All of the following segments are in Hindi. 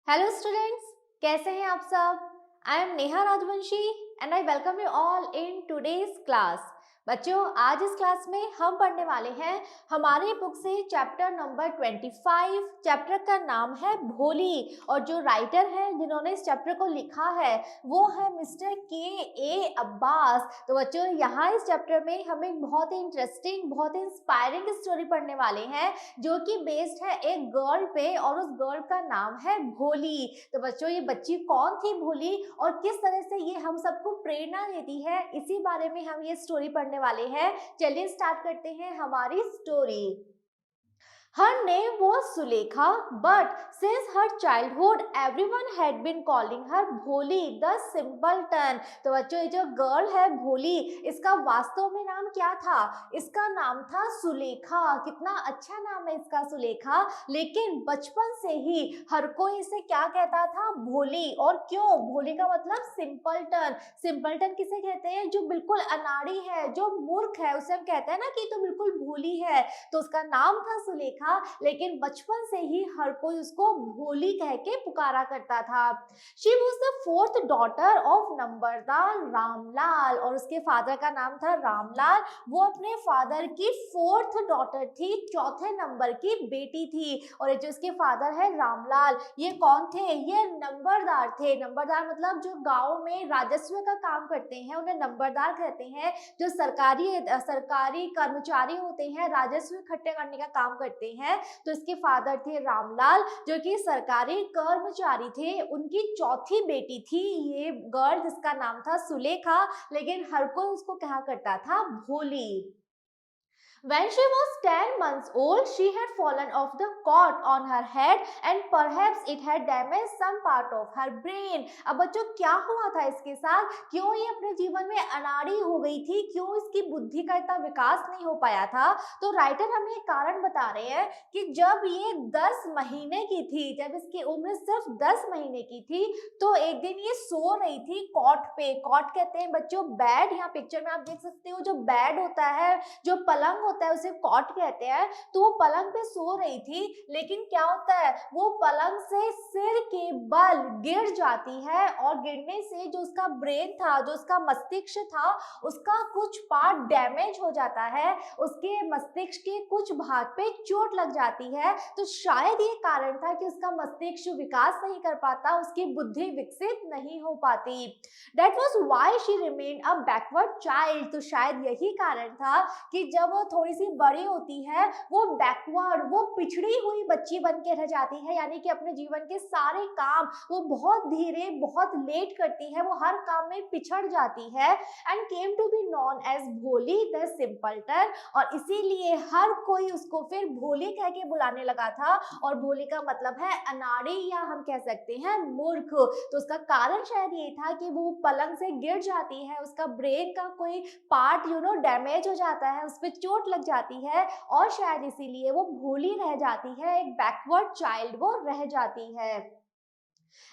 हेलो स्टूडेंट्स, कैसे हैं आप सब। I am Neha Rajvanshi and I welcome you all in today's class. बच्चों, आज इस क्लास में हम पढ़ने वाले हैं हमारी बुक से चैप्टर नंबर 25। चैप्टर का नाम है भोली और जो राइटर है जिन्होंने इस चैप्टर को लिखा है वो है मिस्टर के अब्बास। तो बच्चों, यहाँ इस चैप्टर में हम एक बहुत ही इंटरेस्टिंग, बहुत ही इंस्पायरिंग स्टोरी पढ़ने वाले हैं जो कि बेस्ड है एक गर्ल पे और उस गर्ल का नाम है भोली। तो बच्चों, ये बच्ची कौन थी भोली और किस तरह से ये हम सबको प्रेरणा देती है, इसी बारे में हम ये स्टोरी पढ़ने वाले हैं। चलिए स्टार्ट करते हैं हमारी story. Her name was Sulekha, but since her childhood, everyone had been calling her Bholi, the simpleton. तो बच्चों, ये जो गर्ल है भोली, इसका वास्तव में नाम क्या था? इसका नाम था सुलेखा। कितना अच्छा नाम है इसका, सुलेखा। लेकिन बचपन से ही हर कोई इसे क्या कहता था? भोली। और क्यों? भोली का मतलब सिंपलटन। सिंपलटन किसे कहते हैं? जो बिल्कुल अनाड़ी है, जो मूर्ख है, उसे हम कहते हैं ना कि तो बिल्कुल भोली है। तो उसका नाम था सुलेखा, लेकिन बचपन से ही हर कोई उसको भोली कह के पुकारा करता था। She was the fourth daughter of Numberdar Ramlal, और उसके फादर का नाम था रामलाल। वो अपने फादर की फोर्थ डॉटर थी, चौथे नंबर की बेटी थी। और जो इसके फादर है रामलाल, ये कौन थे? ये नंबरदार थे। नंबरदार मतलब जो गांव में राजस्व का काम करते हैं उन्हें नंबरदार कहते हैं। जो सरकारी कर्मचारी होते हैं, राजस्व इकट्ठे करने का काम करते हैं। तो इसके फादर थे रामलाल जो कि सरकारी कर्मचारी थे। उनकी चौथी बेटी थी ये गर्ल जिसका नाम था सुलेखा, लेकिन हर कोई उसको कहा करता था भोली। When she was 10 months old, she had fallen off the cot on her head and perhaps it had damaged some part of her brain. अब बच्चों, क्या हुआ था इसके साथ? क्यों ये अपने जीवन में अनाड़ी हो गई थी? क्यों इसकी बुद्धि का इतना विकास नहीं हो पाया था? तो राइटर हमें एक कारण बता रहे हैं कि जब ये 10 महीने की थी, जब इसकी उम्र सिर्फ 10 महीने की थी, तो एक दिन ये सो रही थी कॉट पे। कॉट कहते हैं बच्चों बेड। यहाँ पिक्चर में आप देख सकते हो जो बेड होता है, जो पलंग होता है, उसे कॉट कहते हैं। तो वो पलंग पे सो रही थी, लेकिन क्या होता है, वो पलंग से सिर के बल गिर जाती है और गिरने से जो उसका ब्रेन था, जो उसका मस्तिष्क था, उसका कुछ पार्ट डैमेज हो जाता है। उसके मस्तिष्क के कुछ भाग पे चोट लग जाती है। तो शायद ये कारण था कि उसका मस्तिष्क विकास नहीं कर पाता, उसकी बुद्धि विकसित नहीं हो पाती। That was why she remained a backward child. तो शायद यही कारण था कि जब वो थोड़ी सी बड़ी होती है, वो बैकवर्ड, वो पिछड़ी हुई बच्ची बन के रह जाती है। यानी कि अपने जीवन के सारे काम वो बहुत धीरे, बहुत लेट करती है, वो हर काम में पिछड़ जाती है। And came to be known as Bholi the simpleton, और इसीलिए हर कोई उसको फिर भोली कह के बुलाने लगा था। और भोली का मतलब है अनाड़ी, या हम कह सकते हैं मूर्ख। तो उसका कारण शायद ये था कि वो पलंग से गिर जाती है, उसका ब्रेन का कोई पार्ट डैमेज हो जाता है, उस पर चोट लग जाती है, और शायद इसीलिए वो भोली रह जाती है, एक बैकवर्ड चाइल्ड वो रह जाती है।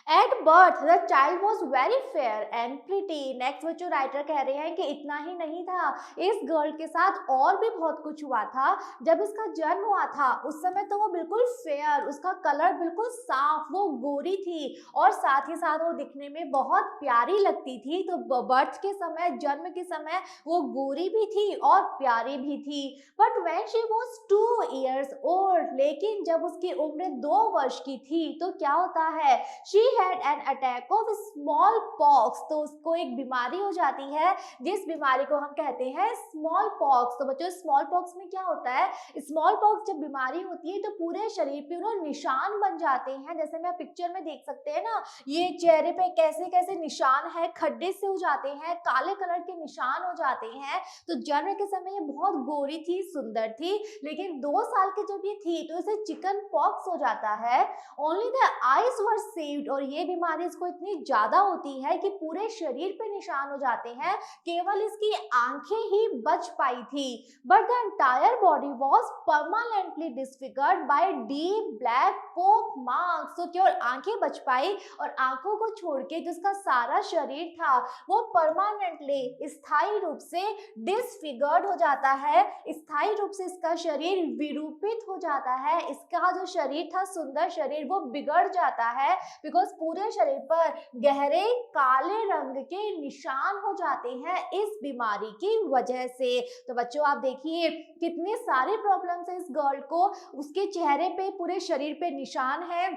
At birth, the child was very fair and pretty. Next बच्चों, राइटर कह रहे हैं कि इतना ही नहीं था, इस गर्ल के साथ और भी बहुत कुछ हुआ था। जब इसका जन्म हुआ था उस समय तो वो बिल्कुल फेयर, उसका कलर बिल्कुल साफ, वो गोरी थी और साथ ही साथ वो दिखने में बहुत प्यारी लगती थी। तो बर्थ के समय, जन्म के समय वो गोरी भी थी और प्यारी भी थी। But when she was 2 years old, लेकिन जब उसकी उम्र 2 वर्ष की थी तो क्या होता है, she had an attack of small pox. तो उसको एक बीमारी हो जाती है जिस बीमारी को हम कहते हैं स्मॉल पॉक्स। तो बच्चों, स्मॉल पॉक्स में क्या होता है, स्मॉल पॉक्स जब बीमारी होती है तो पूरे शरीर पे निशान बन जाते हैं। जैसे मैं पिक्चर में देख सकते हैं ना, ये चेहरे पे कैसे कैसे निशान है, खड्डे से हो जाते हैं, काले कलर के निशान हो जाते हैं। तो जन्म के समय ये बहुत गोरी थी, सुंदर थी, लेकिन 2 साल की जब ये थी तो इसे चिकन पॉक्स हो जाता है। Only the eyes were saved, और ये बीमारी इसको इतनी ज्यादा होती है कि पूरे शरीर पे निशान हो जाते हैं, केवल इसकी आंखें ही बच पाई थी। But the entire body was permanently disfigured by deep black pock marks. तो केवल आंखें बच पाई और आंखों को छोड़ के जिसका सारा शरीर था वो परमानेंटली, स्थायी रूप से डिसफिगर्ड हो जाता है। स्थायी रूप से इसका शरीर विरूपित हो जाता है, इसका जो शरीर था, सुंदर शरीर, वो बिगड़ जाता है। बिकॉज पूरे शरीर पर गहरे काले रंग के निशान हो जाते हैं इस बीमारी की वजह से। तो बच्चों आप देखिए कितनी सारी प्रॉब्लम्स है इस गर्ल को, उसके चेहरे पे पूरे शरीर पे निशान है,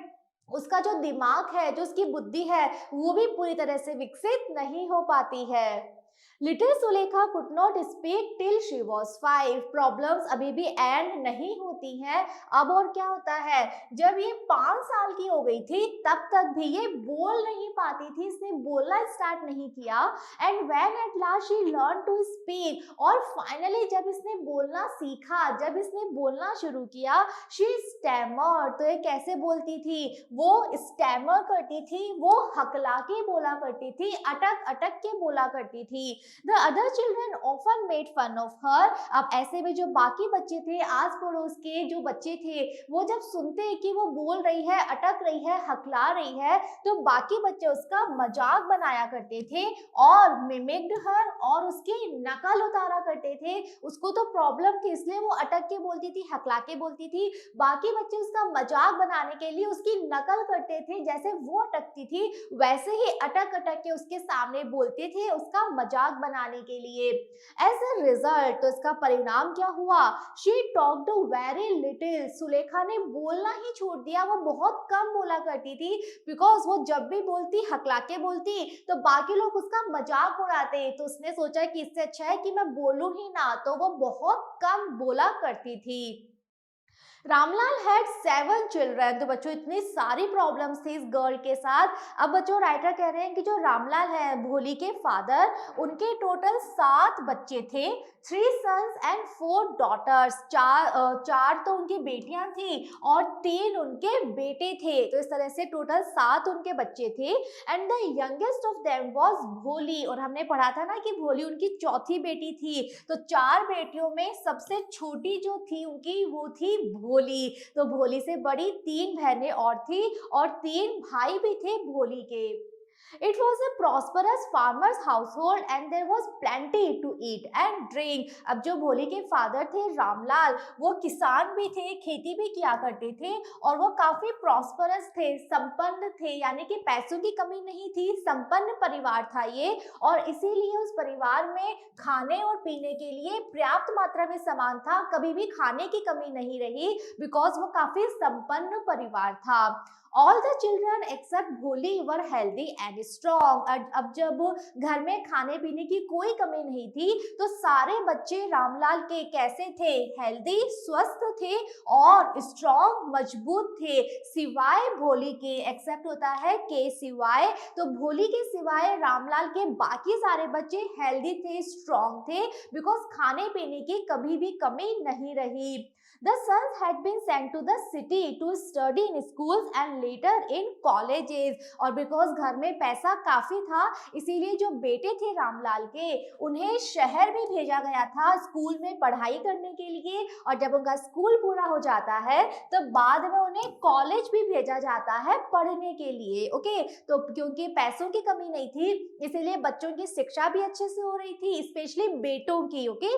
उसका जो दिमाग है, जो उसकी बुद्धि है, वो भी पूरी तरह से विकसित नहीं हो पाती है। Little Sulekha could not speak till she was 5। Problems अभी भी एंड नहीं होती हैं। अब और क्या होता है, जब ये 5 साल की हो गई थी तब तक भी ये बोल नहीं पाती थी, इसने बोलना स्टार्ट नहीं किया। And when at last she learn to speak, और फाइनली जब इसने बोलना सीखा, जब इसने बोलना शुरू किया, शी स्टैमर। तो ये कैसे बोलती थी, वो स्टैमर करती थी, वो हकला के बोला करती थी, अटक अटक के बोला करती थी। The other children often made fun of her। अब ऐसे में जो बाकी बच्चे थे, आस पड़ोस के जो बच्चे थे, वो जब सुनते कि वो बोल रही है, अटक रही है, हकला रही है, तो बाकी बच्चे उसका मजाक बनाया करते थे और mimicked her, और उसकी नकल उतारा करते थे। उसको तो प्रॉब्लम थी इसलिए वो अटक के बोलती थी, हकला के बोलती थी, बाकी बच्चे उसका मजाक बनाने के लिए उसकी नकल करते थे, जैसे वो अटकती थी वैसे ही अटक अटक के उसके सामने बोलते थे उसका मजाक बनाने के लिए। एज अ रिजल्ट, तो इसका परिणाम क्या हुआ, she talked very little. Sulekha ने बोलना ही छोड़ दिया, वो बहुत कम बोला करती थी, बिकॉज वो जब भी बोलती हकला के बोलती तो बाकी लोग उसका मजाक उड़ाते। तो उसने सोचा कि इससे अच्छा है कि मैं बोलूं ही ना, तो वो बहुत कम बोला करती थी। Ramlal had 7 children. तो बच्चों इतनी सारी प्रॉब्लम्स थी इस गर्ल के साथ। अब बच्चों राइटर कह रहे हैं कि जो रामलाल है भोली के फादर, उनके टोटल 7 बच्चे थे, 3 सन्स एंड 4 डॉटर्स। चार तो उनकी बेटियां थी और 3 उनके बेटे थे। तो इस तरह से टोटल 7 उनके बच्चे थे। And the youngest of them was भोली, और हमने पढ़ा था ना कि भोली उनकी चौथी बेटी थी। तो 4 बेटियों में सबसे छोटी जो थी उनकी, वो थी भोली। तो भोली से बड़ी 3 बहनें और थी और 3 भाई भी थे भोली के। It was a prosperous farmer's household and there was plenty to eat and drink। अब जो भोली के फादर थे रामलाल, वो किसान भी थे, खेती भी किया करते थे और वो काफी प्रॉस्परस थे, संपन्न थे, यानी कि पैसों की कमी नहीं थी, संपन्न परिवार था ये। और इसीलिए उस परिवार में खाने और पीने के लिए पर्याप्त मात्रा में सामान था, कभी भी खाने की कमी नहीं रही, बिकॉज वो काफी संपन्न परिवार था। All the children except भोली were healthy and strong। अब जब घर में खाने पीने की कोई कमी नहीं थी तो सारे बच्चे रामलाल के कैसे थे, हेल्दी, स्वस्थ थे और स्ट्रॉन्ग, मजबूत थे, सिवाय भोली के। एक्सेप्ट होता है के सिवाय। तो भोली के सिवाय रामलाल के बाकी सारे बच्चे हेल्दी थे, स्ट्रॉन्ग थे, बिकॉज खाने पीने की कभी भी कमी नहीं रही। The sons had been sent to the city to study in schools and later in colleges। और बिकॉज घर में पैसा काफी था इसीलिए जो बेटे थे रामलाल के, उन्हें शहर में भेजा गया था स्कूल में पढ़ाई करने के लिए। और जब उनका स्कूल पूरा हो जाता है तो बाद में उन्हें कॉलेज भी भेजा जाता है पढ़ने के लिए। ओके, तो क्योंकि पैसों की कमी नहीं थी इसीलिए बच्चों की शिक्षा भी अच्छे से हो रही थी, स्पेशली बेटों की। ओके,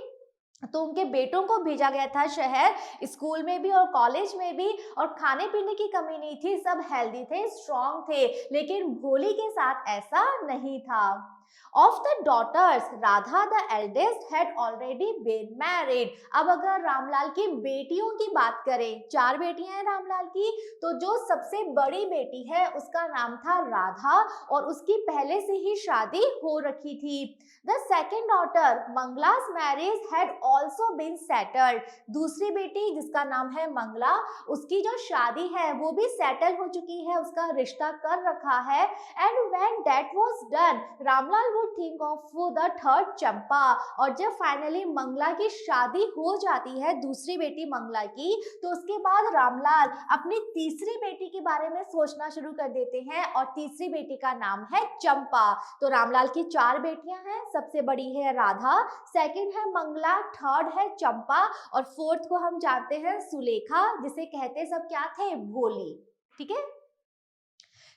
तो उनके बेटों को भेजा गया था शहर, स्कूल में भी और कॉलेज में भी, और खाने पीने की कमी नहीं थी, सब हेल्दी थे, स्ट्रॉन्ग थे। लेकिन भोली के साथ ऐसा नहीं था। Of the daughters, Radha the eldest had already been married। अब अगर रामलाल की बेटियों की बात करें, 4 बेटियां हैं रामलाल की, तो जो सबसे बड़ी बेटी है उसका नाम था राधा और उसकी पहले से ही शादी हो रखी थी। The second daughter, Mangla's marriage had also been settled। दूसरी बेटी जिसका नाम है मंगला, उसकी जो शादी है वो भी सेटल हो चुकी है, उसका रिश्ता कर रखा है। And when that was done, Ramlal would think of the third चंपा। और जब फाइनली मंगला की शादी हो जाती है, दूसरी बेटी मंगला की, तो उसके बाद रामलाल अपनी तीसरी बेटी के बारे में सोचना शुरू कर देते हैं और तीसरी बेटी का नाम है चंपा। तो रामलाल की 4 बेटियां हैं, सबसे बड़ी है राधा, सेकंड है मंगला, थर्ड है चंपा और फोर्थ को हम जानते हैं सुलेखा, जिसे कहते सब क्या थे, भोली। ठीक है।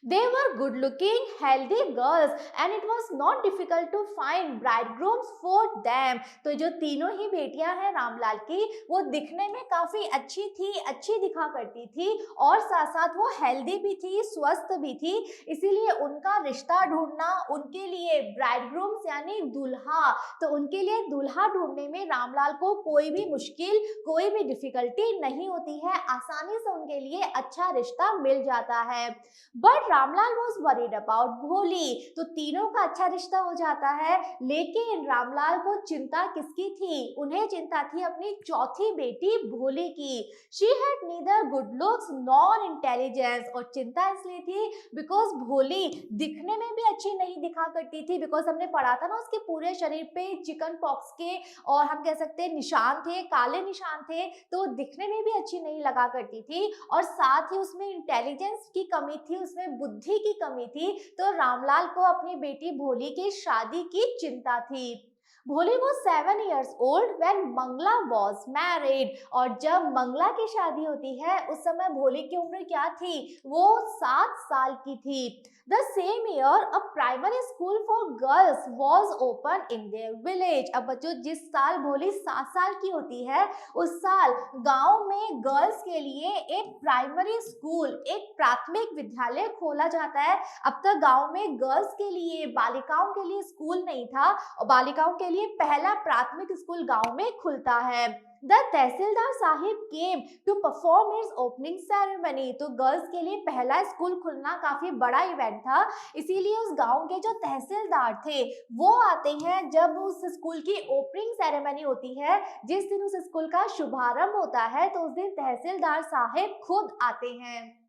They were good looking, healthy girls and it was not difficult to find bridegrooms for them. तो जो तीनों ही बेटियां हैं रामलाल की, वो दिखने में काफी अच्छी थी, अच्छी दिखा करती थी और साथ साथ वो हेल्दी भी थी, स्वस्थ भी थी। इसीलिए उनका रिश्ता ढूंढना, उनके लिए ब्राइडग्रूम्स यानी दूल्हा, तो उनके लिए दूल्हा ढूंढने में रामलाल को कोई भी मुश्किल, कोई भी डिफिकल्टी नहीं होती है, आसानी से उनके लिए अच्छा रिश्ता मिल जाता है। But Ramlal was worried about भोली, तो तीनों का अच्छा रिश्ता हो जाता है, लेकिन रामलाल को चिंता किसकी थी? उन्हें चिंता थी अपनी चौथी बेटी भोली की। She had neither good looks nor intelligence, और चिंता इसलिए थी बिकॉज भोली दिखने में भी अच्छी नहीं दिखा करती थी, बिकॉज हमने पढ़ा था ना उसके पूरे शरीर पे चिकन पॉक्स के और हम कह सकते हैं निशान थे, काले निशान थे, तो दिखने में भी अच्छी नहीं लगा करती थी और साथ ही उसमें इंटेलिजेंस की कमी थी, उसमें बुद्धि की कमी थी। तो रामलाल को अपनी बेटी भोली की शादी की चिंता थी। भोली was 7 years old when Mangla was married, और जब मंगला की शादी होती है उस समय भोली की उम्र क्या थी? वो 7 साल की थी। The same year a primary school for girls was opened in their village। अब बच्चों जिस साल भोली 7 साल की होती है उस साल गांव में गर्ल्स के लिए एक प्राइमरी स्कूल, एक प्राथमिक विद्यालय खोला जाता है। अब तक गांव में गर्ल्स के लिए, बालिकाओं के लिए स्कूल नहीं था और बालिकाओं के लिए पहला प्राथमिक स्कूल गांव में खुलता है। The tehsildar sahib came to perform its opening ceremony, तो गर्ल्स के लिए पहला स्कूल खुलना काफी बड़ा इवेंट था, इसीलिए उस गांव के जो तहसीलदार थे वो आते हैं जब उस स्कूल की ओपनिंग सेरेमनी होती है, जिस दिन उस स्कूल का शुभारंभ होता है, तो उस दिन तहसीलदार साहिब खुद आते हैं।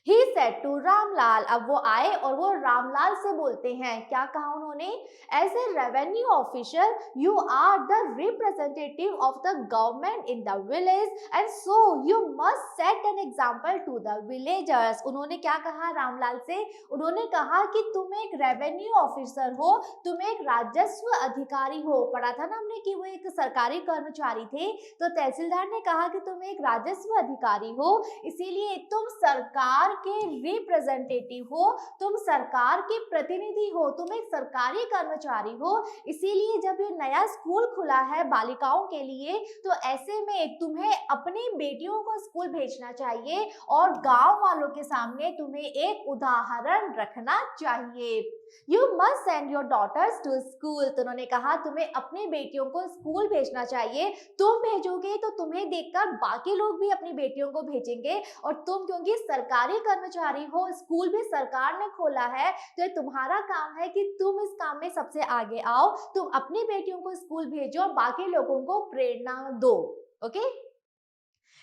He said to रामलाल, अब वो आए और वो रामलाल से बोलते हैं, क्या कहा उन्होंने? As a revenue official, you are the representative of the government in the village and so you must set an example to the villagers। उन्होंने क्या कहा रामलाल से? उन्होंने कहा कि तुम एक रेवेन्यू ऑफिसर हो, तुम एक राजस्व अधिकारी हो। पढ़ा था ना हमने कि वो एक सरकारी कर्मचारी थे, तो तहसीलदार ने कहा कि तुम एक राजस्व अधिकारी हो, इसीलिए तुम सरकार के रिप्रेजेंटेटिव हो, तुम सरकार के प्रतिनिधि हो, तुम एक सरकारी कर्मचारी हो। इसीलिए जब ये नया स्कूल खुला है बालिकाओं के लिए, तो ऐसे में तुम्हें अपनी बेटियों को स्कूल भेजना चाहिए और गांव वालों के सामने तुम्हें एक उदाहरण रखना चाहिए। You must send your daughters to school, तो उन्होंने कहा तुम्हें अपनी बेटियों को स्कूल भेजना चाहिए। तुम भेजोगे तो तुम्हें देखकर बाकी लोग भी अपनी बेटियों को भेजेंगे, और तुम क्योंकि सरकारी कर्मचारी हो, स्कूल भी सरकार ने खोला है, तो ये तुम्हारा काम है कि तुम इस काम में सबसे आगे आओ, तुम अपनी बेटियों को स्कूल भेजो और बाकी लोगों को प्रेरणा दो। Okay.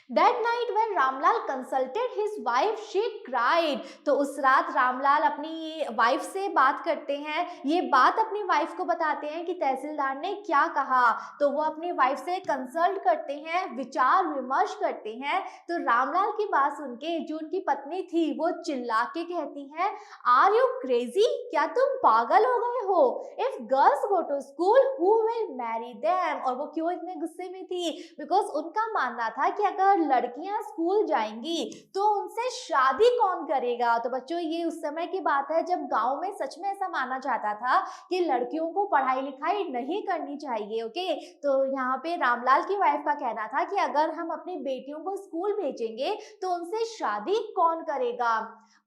That night when Ramlal consulted his wife, she cried। तो उस रात रामलाल अपनी वाइफ से बात करते हैं, ये बात अपनी वाइफ को बताते हैं कि तहसीलदार ने क्या कहा। तो वो अपनी वाइफ से कंसल्ट करते हैं, विचार विमर्श करते हैं। तो रामलाल की बात सुन के जो उनकी पत्नी थी वो चिल्ला के कहती है, आर यू क्रेजी, क्या तुम पागल हो गए हो? If girls go to school who will marry them. और वो क्यों इतने गुस्से में थी? बिकॉज उनका मानना था कि अगर लड़कियां स्कूल जाएंगी तो उनसे शादी कौन करेगा। तो बच्चों ये उस समय की बात है जब गांव में सच में ऐसा माना जाता था कि लड़कियों को पढ़ाई लिखाई नहीं करनी चाहिए। ओके, तो यहाँ पे रामलाल की वाइफ का कहना था कि अगर हम अपनी बेटियों को स्कूल भेजेंगे तो उनसे शादी कौन करेगा।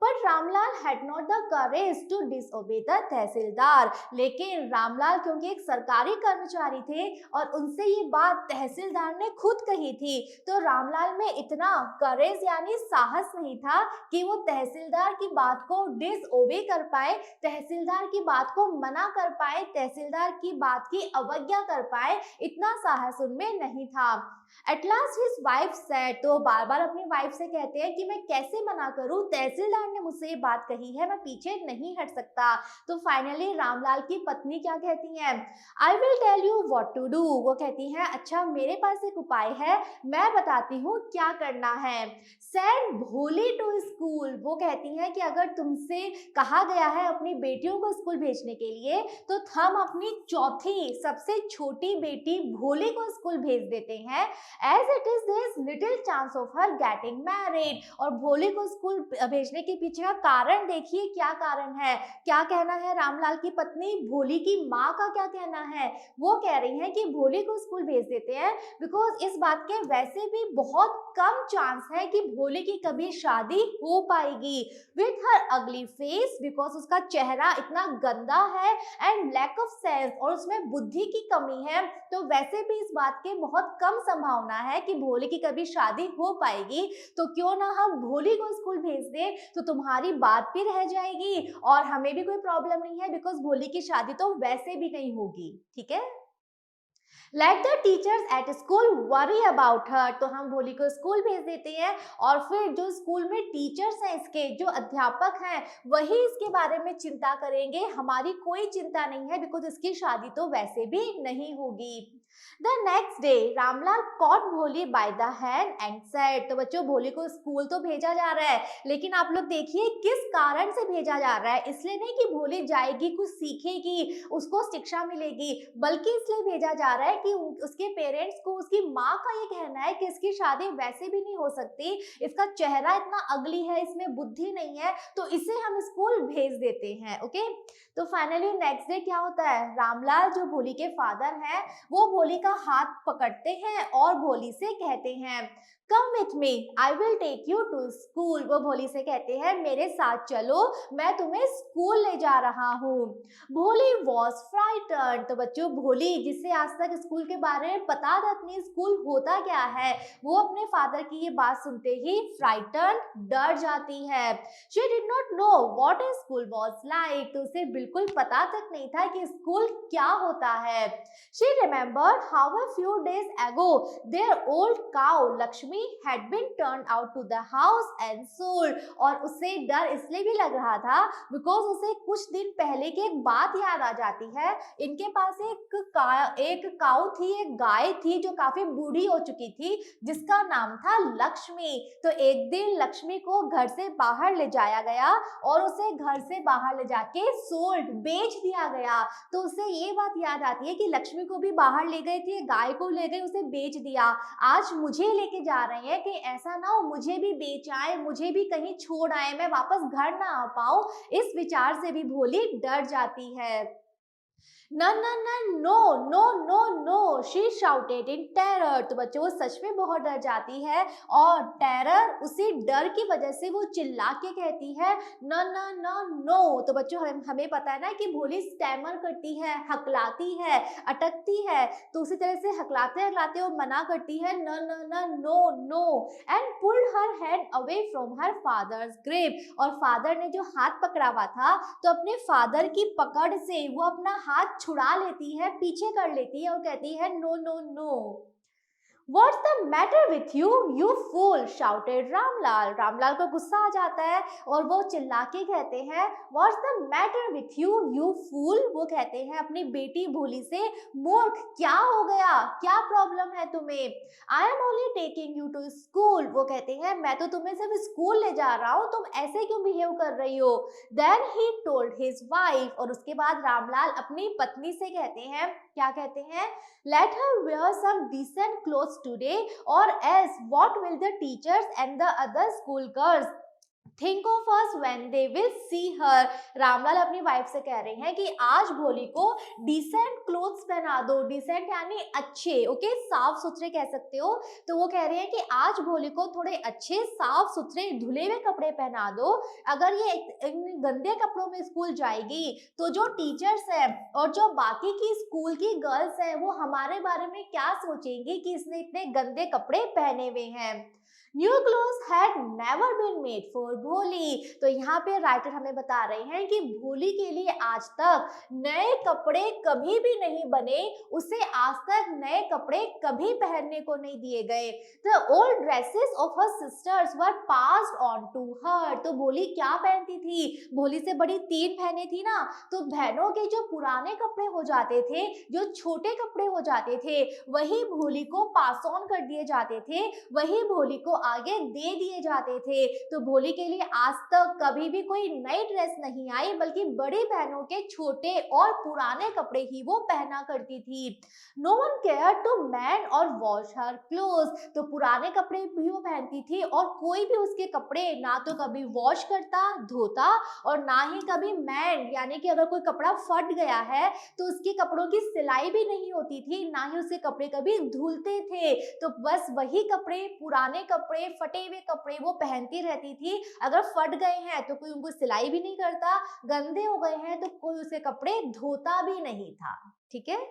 But Ramlal had not the courage to disobey the tehsildar. लेकिन रामलाल क्योंकि एक सरकारी कर्मचारी थे और उनसे ये बात तहसीलदार ने खुद कही थी, तो रामलाल में इतना करेज यानी साहस नहीं था कि वो तहसीलदार की बात को डिसओबे कर पाए, तहसीलदार की बात को मना कर पाए, तहसीलदार की बात की अवज्ञा कर पाए, इतना साहस उनमें नहीं था। At last his wife said, तो बार बार अपनी वाइफ से कहते हैं कि मैं कैसे मना करूं, तहसीलदार ने मुझसे ये बात कही है, मैं पीछे नहीं हट सकता। तो फाइनली रामलाल की पत्नी क्या कहती हैं? I will tell you what to do. वो कहती हैं अच्छा मेरे पास एक उपाय है, मैं बताती हूँ क्या करना है। सेंड भोली टू स्कूल। वो कहती हैं कि अगर तुमसे कहा गया है अपनी बेटियों को स्कूल भेजने के लिए, तो हम अपनी चौथी सबसे छोटी बेटी भोली को स्कूल भेज देते हैं, as it is this little chance of her getting married. और भोली को स्कूल भेजने के पीछे का कारण देखिए क्या कारण है, क्या कहना है रामलाल की पत्नी भोली की माँ का क्या कहना है। वो कह रही हैं कि भोली को स्कूल भेज देते हैं बिकॉज इस बात के वैसे भी बहुत कम चांस है कि भोली की कभी शादी हो पाएगी विथ हर अगली फेस, बिकॉज उसका चेहरा इतना गंदा है एंड लैक ऑफ सेंस, और उसमें बुद्धि की कमी है। तो वैसे भी इस बात के बहुत कम संभावना है कि भोली की कभी शादी हो पाएगी। तो क्यों ना हम भोली को स्कूल भेज दें, तो तुम्हारी बात भी रह जाएगी और हमें भी कोई प्रॉब्लम नहीं है बिकॉज भोली की शादी तो वैसे भी नहीं होगी। ठीक है, let the teachers at school worry about her. तो हम भोली को स्कूल भेज देते हैं और फिर जो स्कूल में टीचर्स हैं, इसके जो अध्यापक हैं, वही इसके बारे में चिंता करेंगे। हमारी कोई चिंता नहीं है बिकॉज इसकी शादी तो वैसे भी नहीं होगी। The next day, Ramlal caught भोली by the hand and said। तो बच्चों भोली को स्कूल तो भेजा जा रहा है, लेकिन आप लोग देखिए किस कारण से भेजा जा रहा है। इसलिए नहीं कि भोली जाएगी कुछ सीखेगी, उसको शिक्षा मिलेगी, बल्कि इसलिए भेजा जा रहा है कि उसके पेरेंट्स को, उसकी माँ का ये कहना है कि इसकी शादी वैसे भी नहीं हो सकती, इसका चेहरा इतना अगली है, इसमें बुद्धि नहीं है, तो इसे हम स्कूल भेज देते हैं। ओके, तो फाइनली नेक्स्ट डे क्या होता है, रामलाल जो भोली के फादर हैं वो भोली का हाथ पकड़ते हैं और भोली से कहते हैं come with me, I will take you to school. वो भोली से कहते हैं मेरे साथ चलो, मैं तुम्हें स्कूल ले जा रहा हूँ। भोली वॉज फ्राइटन। तो बच्चों भोली जिसे आज तक स्कूल के बारे में पता था नहीं स्कूल होता क्या है, वो अपने फादर की ये बात सुनते ही फ्राइटन, डर जाती है। She did not know what A school was like. तो उसे बिल्कुल पता तक नहीं था कि स्कूल क्या होता है। She remembered how a few days एगो their old cow Lakshmi had been turned out to the house and sold। और उसे डर इसलिए भी लग रहा था बिकॉज उसे कुछ दिन पहले की एक बात याद आ जाती है। इनके पास एक काऊ थी, एक गाय थी जो काफी बूढ़ी हो चुकी थी, जिसका नाम था लक्ष्मी। तो एक दिन लक्ष्मी को घर से बाहर ले जाया गया और उसे घर से बाहर ले जाके सोल्ड, बेच दिया गया। तो उसे ये बात याद आती है कि लक्ष्मी को भी बाहर ले गए थे, गाय को ले गए, उसे बेच दिया, आज मुझे लेके जा रहे हैं कि ऐसा ना हो मुझे भी बेच आए, मुझे भी कहीं छोड़ आए, मैं वापस घर ना आ पाऊं। इस विचार से भी भोली डर जाती है। No, no, no, no, no, no, no, she shouted in terror। तो बच्चों वो सच में बहुत डर जाती है और टेरर, उसी डर की वजह से वो चिल्ला के कहती है no, no, no, no। तो बच्चों हमें पता है ना कि भोली स्टैमर करती है, हकलाती है, अटकती है, तो उसी तरह से हकलाते हकलाते वो मना करती है no, no, no, no, no and pulled her hand away from her father's grip। और फादर ने जो हाथ पकड़ा हुआ था तो अपने फादर की पकड़ से वो अपना हाथ छुड़ा लेती है, पीछे कर लेती है और कहती है no no no. What's the matter with you, you fool? shouted Ramlal. Ramlal को गुस्सा आ जाता है और वो चिल्ला के कहते हैं What's the matter with you, you fool? वो कहते हैं अपनी बेटी भोली से मूर्ख, क्या हो गया, क्या प्रॉब्लम है तुम्हें? I am only taking you to school। वो कहते हैं मैं तो तुम्हें सिर्फ स्कूल ले जा रहा हूँ, तुम ऐसे क्यों बिहेव कर रही हो? Then he told his wife। और उसके बाद रामलाल अपनी पत्नी से कहते हैं, क्या कहते हैं, Let her wear some decent clothes today or else what will the teachers and the other school girls think of us when they will see her। Ramlal अपनी वाइफ से कह रहे हैं कि आज भोली को डिसेंट क्लोथ्स पहना दो, डिसेंट यानी अच्छे, ओके, साफ सुथरे कह सकते हो। तो वो कह रहे हैं कि आज भोली को थोड़े अच्छे साफ सुथरे धुले हुए कपड़े पहना दो। अगर ये इन गंदे कपड़ों में स्कूल जाएगी तो जो टीचर्स हैं और जो बाकी की स्कूल की गर्ल्स हैं वो हमारे बारे में क्या सोचेंगी कि इसने इतने गंदे कपड़े पहने हुए हैं। New clothes had never been made for Bholi. तो यहाँ पे राइटर हमें बता रहे हैं कि भोली के लिए आज तक नए कपड़े कभी भी नहीं बने, उसे आज तक नए कपड़े कभी पहनने को नहीं दिए गए। The old dresses of her sisters were passed on to her. तो भोली क्या पहनती थी, भोली से बड़ी 3 बहनें थी ना, तो बहनों के जो पुराने कपड़े हो जाते थे, जो छोटे कपड़े हो जाते थे, वही भोली को पास ऑन कर दिए जाते थे, वही भोली को आगे दे दिए जाते थे। तो भोली के लिए आज तक कभी भी कोई नई ड्रेस नहीं आई, बल्कि बड़ी बहनों के छोटे और पुराने कपड़े ही वो पहना करती थी। No one care to mend or wash her cloth. तो पुराने कपड़े भी वो पहनती थी और कोई भी उसके कपड़े ना तो कभी वॉश करता, धोता, और ना ही कभी मैन यानी कि अगर कोई कपड़ा फट गया है तो उसके कपड़ों की सिलाई भी नहीं होती थी, ना ही उसके कपड़े कभी धुलते थे। तो बस वही कपड़े, पुराने कपड़े, फटे हुए कपड़े वो पहनती रहती थी। अगर फट गए हैं तो कोई उनको सिलाई भी नहीं करता, गंदे हो गए हैं तो कोई उसके कपड़े धोता भी नहीं था। ठीक है।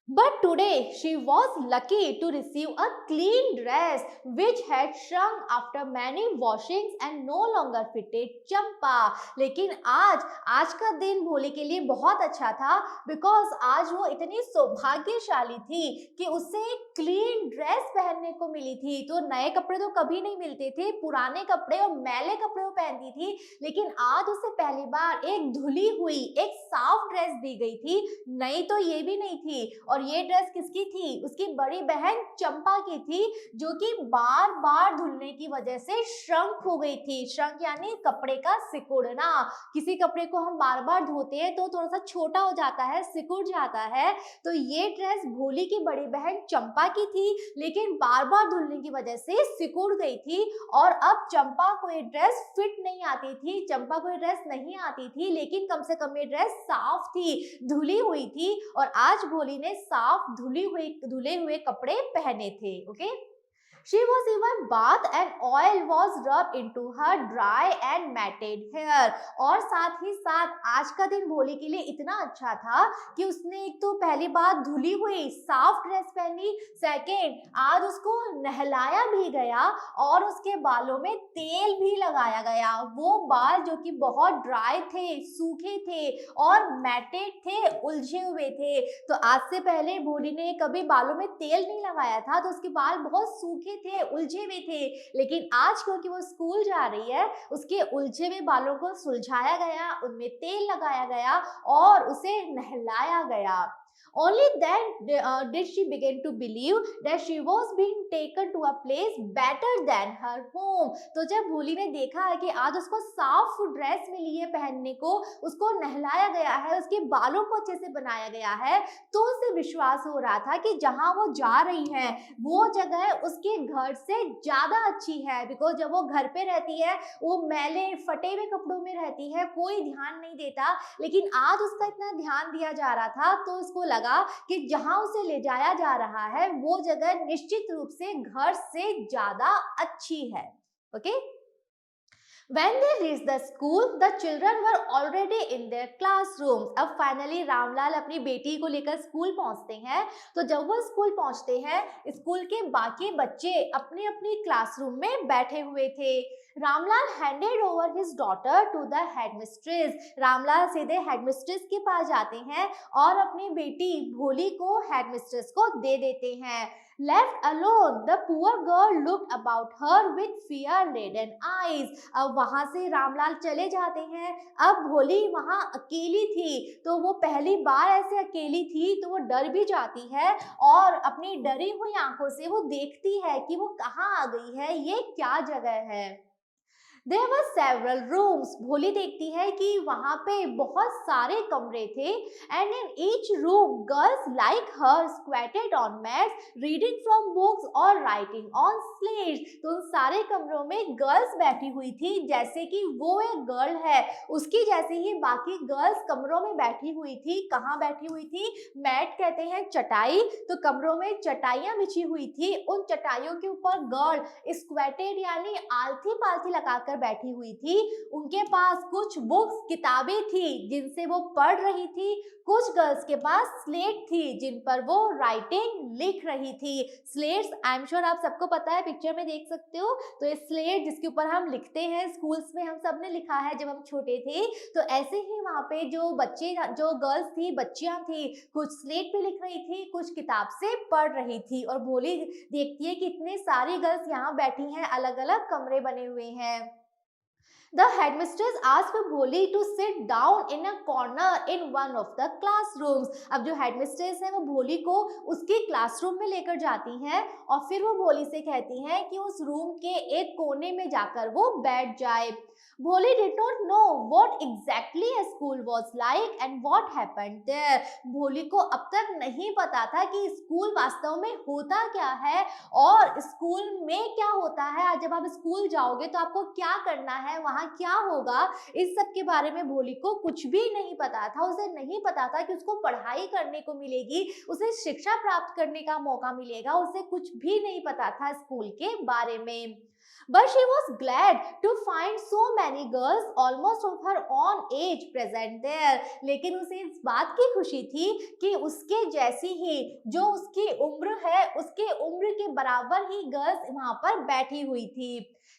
But today she was lucky to receive a clean dress which had shrunk after many washings and no longer fitted चंपा। लेकिन आज का दिन भोली के लिए बहुत अच्छा था, बिकॉज आज वो इतनी सौभाग्यशाली थी कि उसे एक क्लीन ड्रेस पहनने को मिली थी। तो नए कपड़े तो कभी नहीं मिलते थे, पुराने कपड़े और मैले कपड़े वो पहनती थी, लेकिन आज उसे पहली बार एक धुली हुई, एक साफ ड्रेस दी गई थी। नई तो ये भी नहीं थी। और ये ड्रेस किसकी थी? उसकी बड़ी बहन चंपा की थी, जो कि बार बार धुलने की वजह से श्रंक हो गई थी। श्रंक यानी कपड़े का सिकुड़ना। किसी कपड़े को हम बार बार धोते हैं तो थोड़ा सा छोटा हो जाता है, सिकुड़ जाता है। तो ये ड्रेस भोली की बड़ी बहन चंपा की थी, लेकिन बार बार धुलने की वजह से सिकुड़ गई थी। और अब चंपा को ये ड्रेस फिट नहीं आती थी, चंपा को ये ड्रेस नहीं आती थी, लेकिन कम से कम ये ड्रेस साफ थी, धुली हुई थी। और आज भोली ने साफ धुले हुए कपड़े पहने थे। Okay. She was even bathed and oil was rubbed into her dry and matted hair। और साथ ही साथ आज का दिन भोली के लिए इतना अच्छा था कि उसने एक तो पहली बार धुली हुई साफ ड्रेस पहनी, सेकेंड आज उसको नहलाया भी गया और उसके बालों में तेल भी लगाया गया। वो बाल जो कि बहुत ड्राई थे, सूखे थे और मैटेड थे, उलझे हुए थे। तो आज से पहले भोली ने कभी बालों में तेल नहीं लगाया था, तो उसके बाल बहुत सूखे थे, उलझे हुए थे। लेकिन आज क्योंकि वो स्कूल जा रही है, उसके उलझे हुए बालों को सुलझाया गया, उनमें तेल लगाया गया और उसे नहलाया गया। Only then did she begin to believe that she was being taken to a place better than her home। तो जब भोली ने देखा है कि आज उसको साफ ड्रेस मिली है पहनने को, उसको नहलाया गया है, उसके बालों को अच्छे से बनाया गया है, तो उसे विश्वास हो रहा था कि जहां वो जा रही है वो जगह उसके घर से ज्यादा अच्छी है। बिकॉज जब वो घर पे रहती है वो मैले फटे हुए कपड़ों में रहती है, कोई ध्यान नहीं देता, लेकिन आज उसका इतना ध्यान दिया जा रहा था तो उसको लगा कि जहां उसे ले जाया जा रहा है वो जगह निश्चित रूप से घर से ज्यादा अच्छी है। Okay. When they reached the school, the children were already in their classrooms। अब फाइनली रामलाल अपनी बेटी को लेकर स्कूल पहुंचते हैं। तो जब वो स्कूल पहुंचते हैं, स्कूल के बाकी बच्चे अपनी अपनी क्लासरूम में बैठे हुए थे। Ramlal handed over his daughter to the headmistress. Ramlal सीधे हेडमिस्ट्रेस के पास जाते हैं और अपनी बेटी भोली को हेडमिस्ट्रेस को दे देते हैं। Left alone, the poor girl looked about her with fear-laden eyes। अब वहां से रामलाल चले जाते हैं। अब भोली वहां अकेली थी, तो वो पहली बार ऐसे अकेली थी तो वो डर भी जाती है और अपनी डरी हुई आंखों से वो देखती है कि वो कहाँ आ गई है, ये क्या जगह है। There were several rooms। भोली देखती है कि वहां पे बहुत सारे कमरे थे। And in each room girls like her squatted on mats reading from books or writing on slates। तो उन सारे कमरों में गर्ल्स बैठी हुई थी जैसे कि वो एक गर्ल है, उसकी जैसे ही बाकी गर्ल्स कमरों में बैठी हुई थी। कहाँ बैठी हुई थी? मैट कहते हैं चटाई। तो कमरों में चटाइयां बिछी हुई थी, उन चटाइयों के ऊपर गर्ल स्क्वेटेड यानी आलथी पालथी लगाकर बैठी हुई थी। उनके पास कुछ बुक्स, किताबें थी जिनसे वो पढ़ रही थी। कुछ गर्ल्स के पास स्लेट थी जिन पर वो राइटिंग लिख रही थी। स्लेट्स आई एम श्योर आप सबको पता है, पिक्चर में देख सकते हो। तो ये स्लेट जिसके ऊपर हम लिखते हैं, स्कूल्स में हम सब ने लिखा है जब हम छोटे थे। तो ऐसे ही वहाँ पे जो गर्ल्स थी, बच्चियां थी, कुछ स्लेट पे लिख रही थी, कुछ किताब से पढ़ रही थी। और भोली देखती है कि इतने सारी गर्ल्स यहाँ बैठी हैं, अलग अलग कमरे बने हुए हैं। The headmistress asked Bholi to sit down in a corner in one of the classrooms. अब जो हेडमिस्ट्रेस है वो भोली को उसके क्लासरूम में लेकर जाती हैं और फिर वो भोली से कहती हैं कि उस रूम के एक कोने में जाकर वो बैठ जाए. Bholi did not know what exactly a school was like and what happened there. भोली को अब तक नहीं पता था कि स्कूल वास्तव में होता क्या है और स्कूल में क्या होता है. आज जब आप स्कूल जाओगे तो आपको क्या करना है, वहाँ क्या होगा, इस सब के बारे में भोली को कुछ भी नहीं पता था. उसे नहीं पता था कि उसको पढ़ाई करने को मिलेगी, उसे शिक्षा प्राप्त करने का मौका मिलेगा. उसे कुछ भी नहीं पता था स्कूल के बारे में. But she was glad to find so many girls almost of her own age present there. लेकिन उसे इस बात की खुशी थी कि उसके जैसी ही जो उसकी उम्र है, उसके उम्र के बराबर ही गर्ल्स वहाँ पर बैठी हुई थी.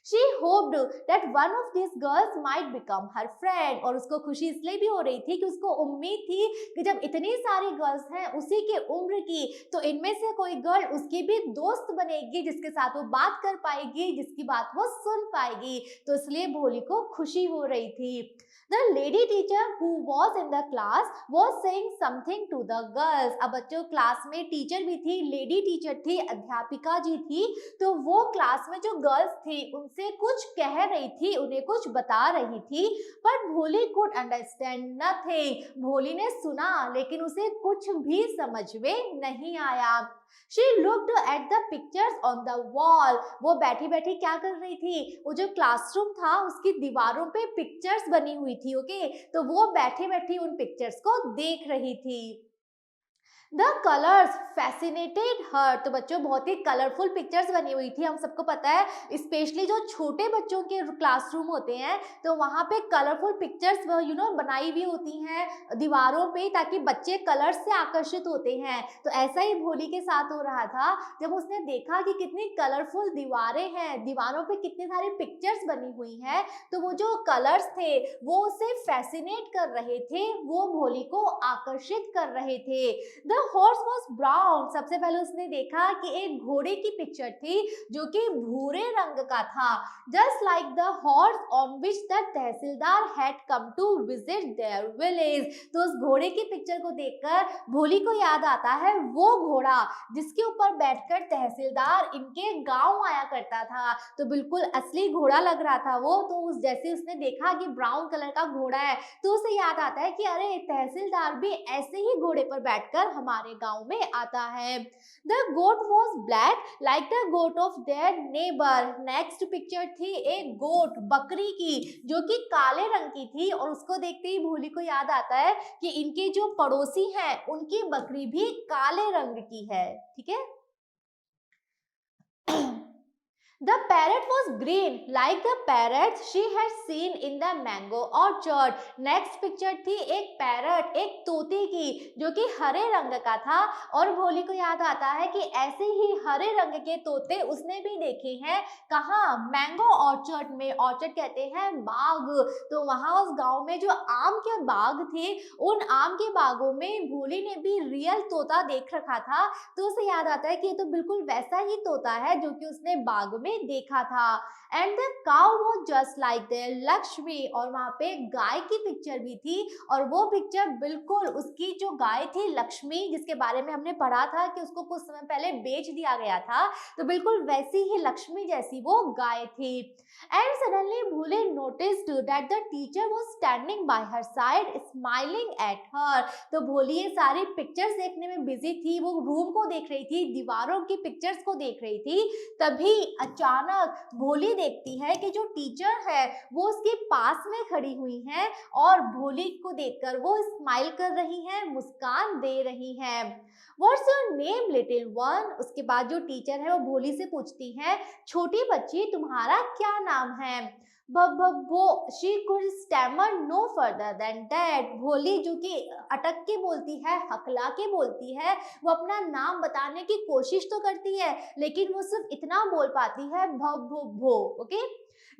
She hoped that one of these girls might become her friend. और उसको खुशी इसलिए भी हो रही थी कि उसको उम्मीद थी कि जब इतनी सारी गर्ल्स हैं उसी के उम्र की, तो इनमें से कोई गर्ल उसकी भी दोस्त बनेगी, जिसके साथ वो बात कर पाएगी, जिसकी बात वो सुन पाएगी. तो इसलिए भोली को खुशी हो रही थी. The lady teacher who was in the class was saying something to the girls. अब बच्चों क्लास में टीचर भी थी, लेडी टीचर थी, अध्यापिका जी थी. तो वो क्लास में जो गर्ल्स थी उनसे कुछ कह रही थी, उन्हें कुछ बता रही थी. But भोली could understand nothing. भोली ने सुना लेकिन उसे कुछ भी समझ में नहीं आया. She looked at the pictures on the wall. वो बैठी बैठी क्या कर रही थी, वो जो क्लासरूम था उसकी दीवारों पे पिक्चर्स बनी हुई थी. ओके, तो वो बैठी बैठी उन पिक्चर्स को देख रही थी. The colors fascinated her. तो बच्चों बहुत ही कलरफुल पिक्चर्स बनी हुई थी. हम सबको पता है स्पेशली जो छोटे बच्चों के क्लासरूम होते हैं तो वहाँ पे कलरफुल पिक्चर्स बनाई हुई होती हैं दीवारों पे, ताकि बच्चे कलर्स से आकर्षित होते हैं. तो ऐसा ही भोली के साथ हो रहा था. जब उसने देखा कि कितनी कलरफुल दीवारें हैं, दीवारों पे कितनी सारी पिक्चर्स बनी हुई हैं, तो वो जो कलर्स थे वो उसे फैसिनेट कर रहे थे, वो भोली को आकर्षित कर रहे थे. The horse was brown. सबसे पहले उसने देखा कि एक घोड़े की पिक्चर थी जो कि भूरे रंग का था. Just like the horse on which the tehsildar had come to visit their village. तो उस घोड़े की पिक्चर को देखकर भोली को याद आता है वो घोड़ा जिसके ऊपर बैठकर तहसीलदार इनके गांव आया करता था. तो बिल्कुल असली घोड़ा लग रहा था वो. तो उस जैसे उसने देखा कि ब्राउन कलर का घोड़ा है तो उसे याद आता है कि अरे तहसीलदार भी ऐसे ही घोड़े पर बैठकर हमारे गांव में आता है. The goat was black like the goat of their neighbor. Next picture थी एक गोट बकरी की जो कि काले रंग की थी और उसको देखते ही भोली को याद आता है कि इनके जो पड़ोसी हैं उनकी बकरी भी काले रंग की है. ठीक है. The parrot was green like the parrots she had seen in the mango orchard. Next picture थी एक पैरट, एक तोते की जो कि हरे रंग का था और भोली को याद आता है कि ऐसे ही हरे रंग के तोते उसने भी देखे हैं. कहाँ? मैंगो ऑर्चर्ड में. ऑर्चर्ड कहते हैं बाग. तो वहाँ उस गांव में जो आम के बाग थे उन आम के बागों में भोली ने भी रियल तोता देख रखा था. तो उसे याद आता है कि ये तो बिल्कुल वैसा ही तोता है जो कि उसने बाग में देखा था. And the cow was just like their Lakshmi. और वहां पे गाय की पिक्चर भी थी और वो पिक्चर बिल्कुल उसकी जो गाय थी लक्ष्मी जिसके बारे में हमने पढ़ा था कि उसको कुछ समय पहले बेच दिया गया था, तो बिल्कुल वैसी ही लक्ष्मी जैसी वो गाय थी. एंड सडनली भोली noticed that the teacher was standing bye her side smiling at her. तो भोली ये सारी पिक्चर्स देखने में बिजी थी, वो रूम को देख रही थी, दीवारों की पिक्चर्स को देख रही थी. तभी अचानक भोली देखती है कि जो टीचर है वो उसके पास में खड़ी हुई हैं और भोली को देखकर वो स्माइल कर रही हैं, मुस्कान दे रही हैं. What's your name, little one? उसके बाद जो टीचर है वो भोली से पूछती हैं, छोटी बच्ची तुम्हारा क्या नाम है? she could stammer no further than that. भोली जो कि अटक के बोलती है, हकला के बोलती है, वो अपना नाम बताने की कोशिश तो करती है लेकिन वो सिर्फ इतना बोल पाती है भो. Okay.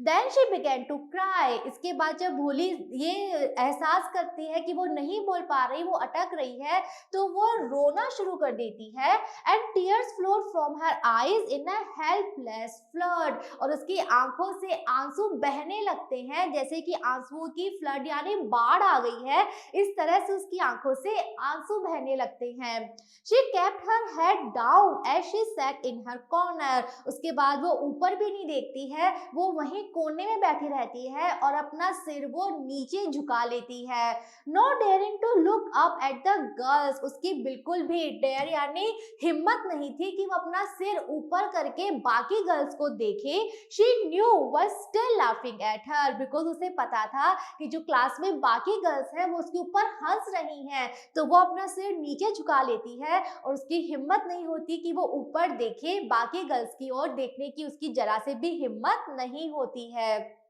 Then she began to cry. इसके बाद जब भोली ये एहसास करती है कि वो नहीं बोल पा रही, वो अटक रही है, तो वो रोना शुरू कर देती है। And tears flowed from her eyes in a helpless flood. और उसकी आंखों से आंसू बहने लगते हैं, जैसे कि आंसुओं की फ्लड यानी बाढ़ आ गई है, इस तरह से उसकी आंखों से आंसू बहने लगते हैं। She kept her head down as she sat in her corner. उसके बाद वो ऊपर भी नहीं देखती है, वो वहीं कोने में बैठी रहती है और अपना सिर वो नीचे झुका लेती है। No daring to look up at the girls. उसकी बिल्कुल भी डेयर यानी हिम्मत नहीं थी कि वो अपना सिर ऊपर करके बाकी गर्ल्स को देखे। She knew was still laughing at her because उसे पता था कि जो क्लास में बाकी गर्ल्स हैं वो उसके ऊपर हंस रही हैं, तो वो अपना सिर नीचे झुका लेती है और उसकी हिम्मत नहीं होती कि वो ऊपर देखे, बाकी गर्ल्स की ओर देखने की उसकी जरा से भी हिम्मत नहीं होती है।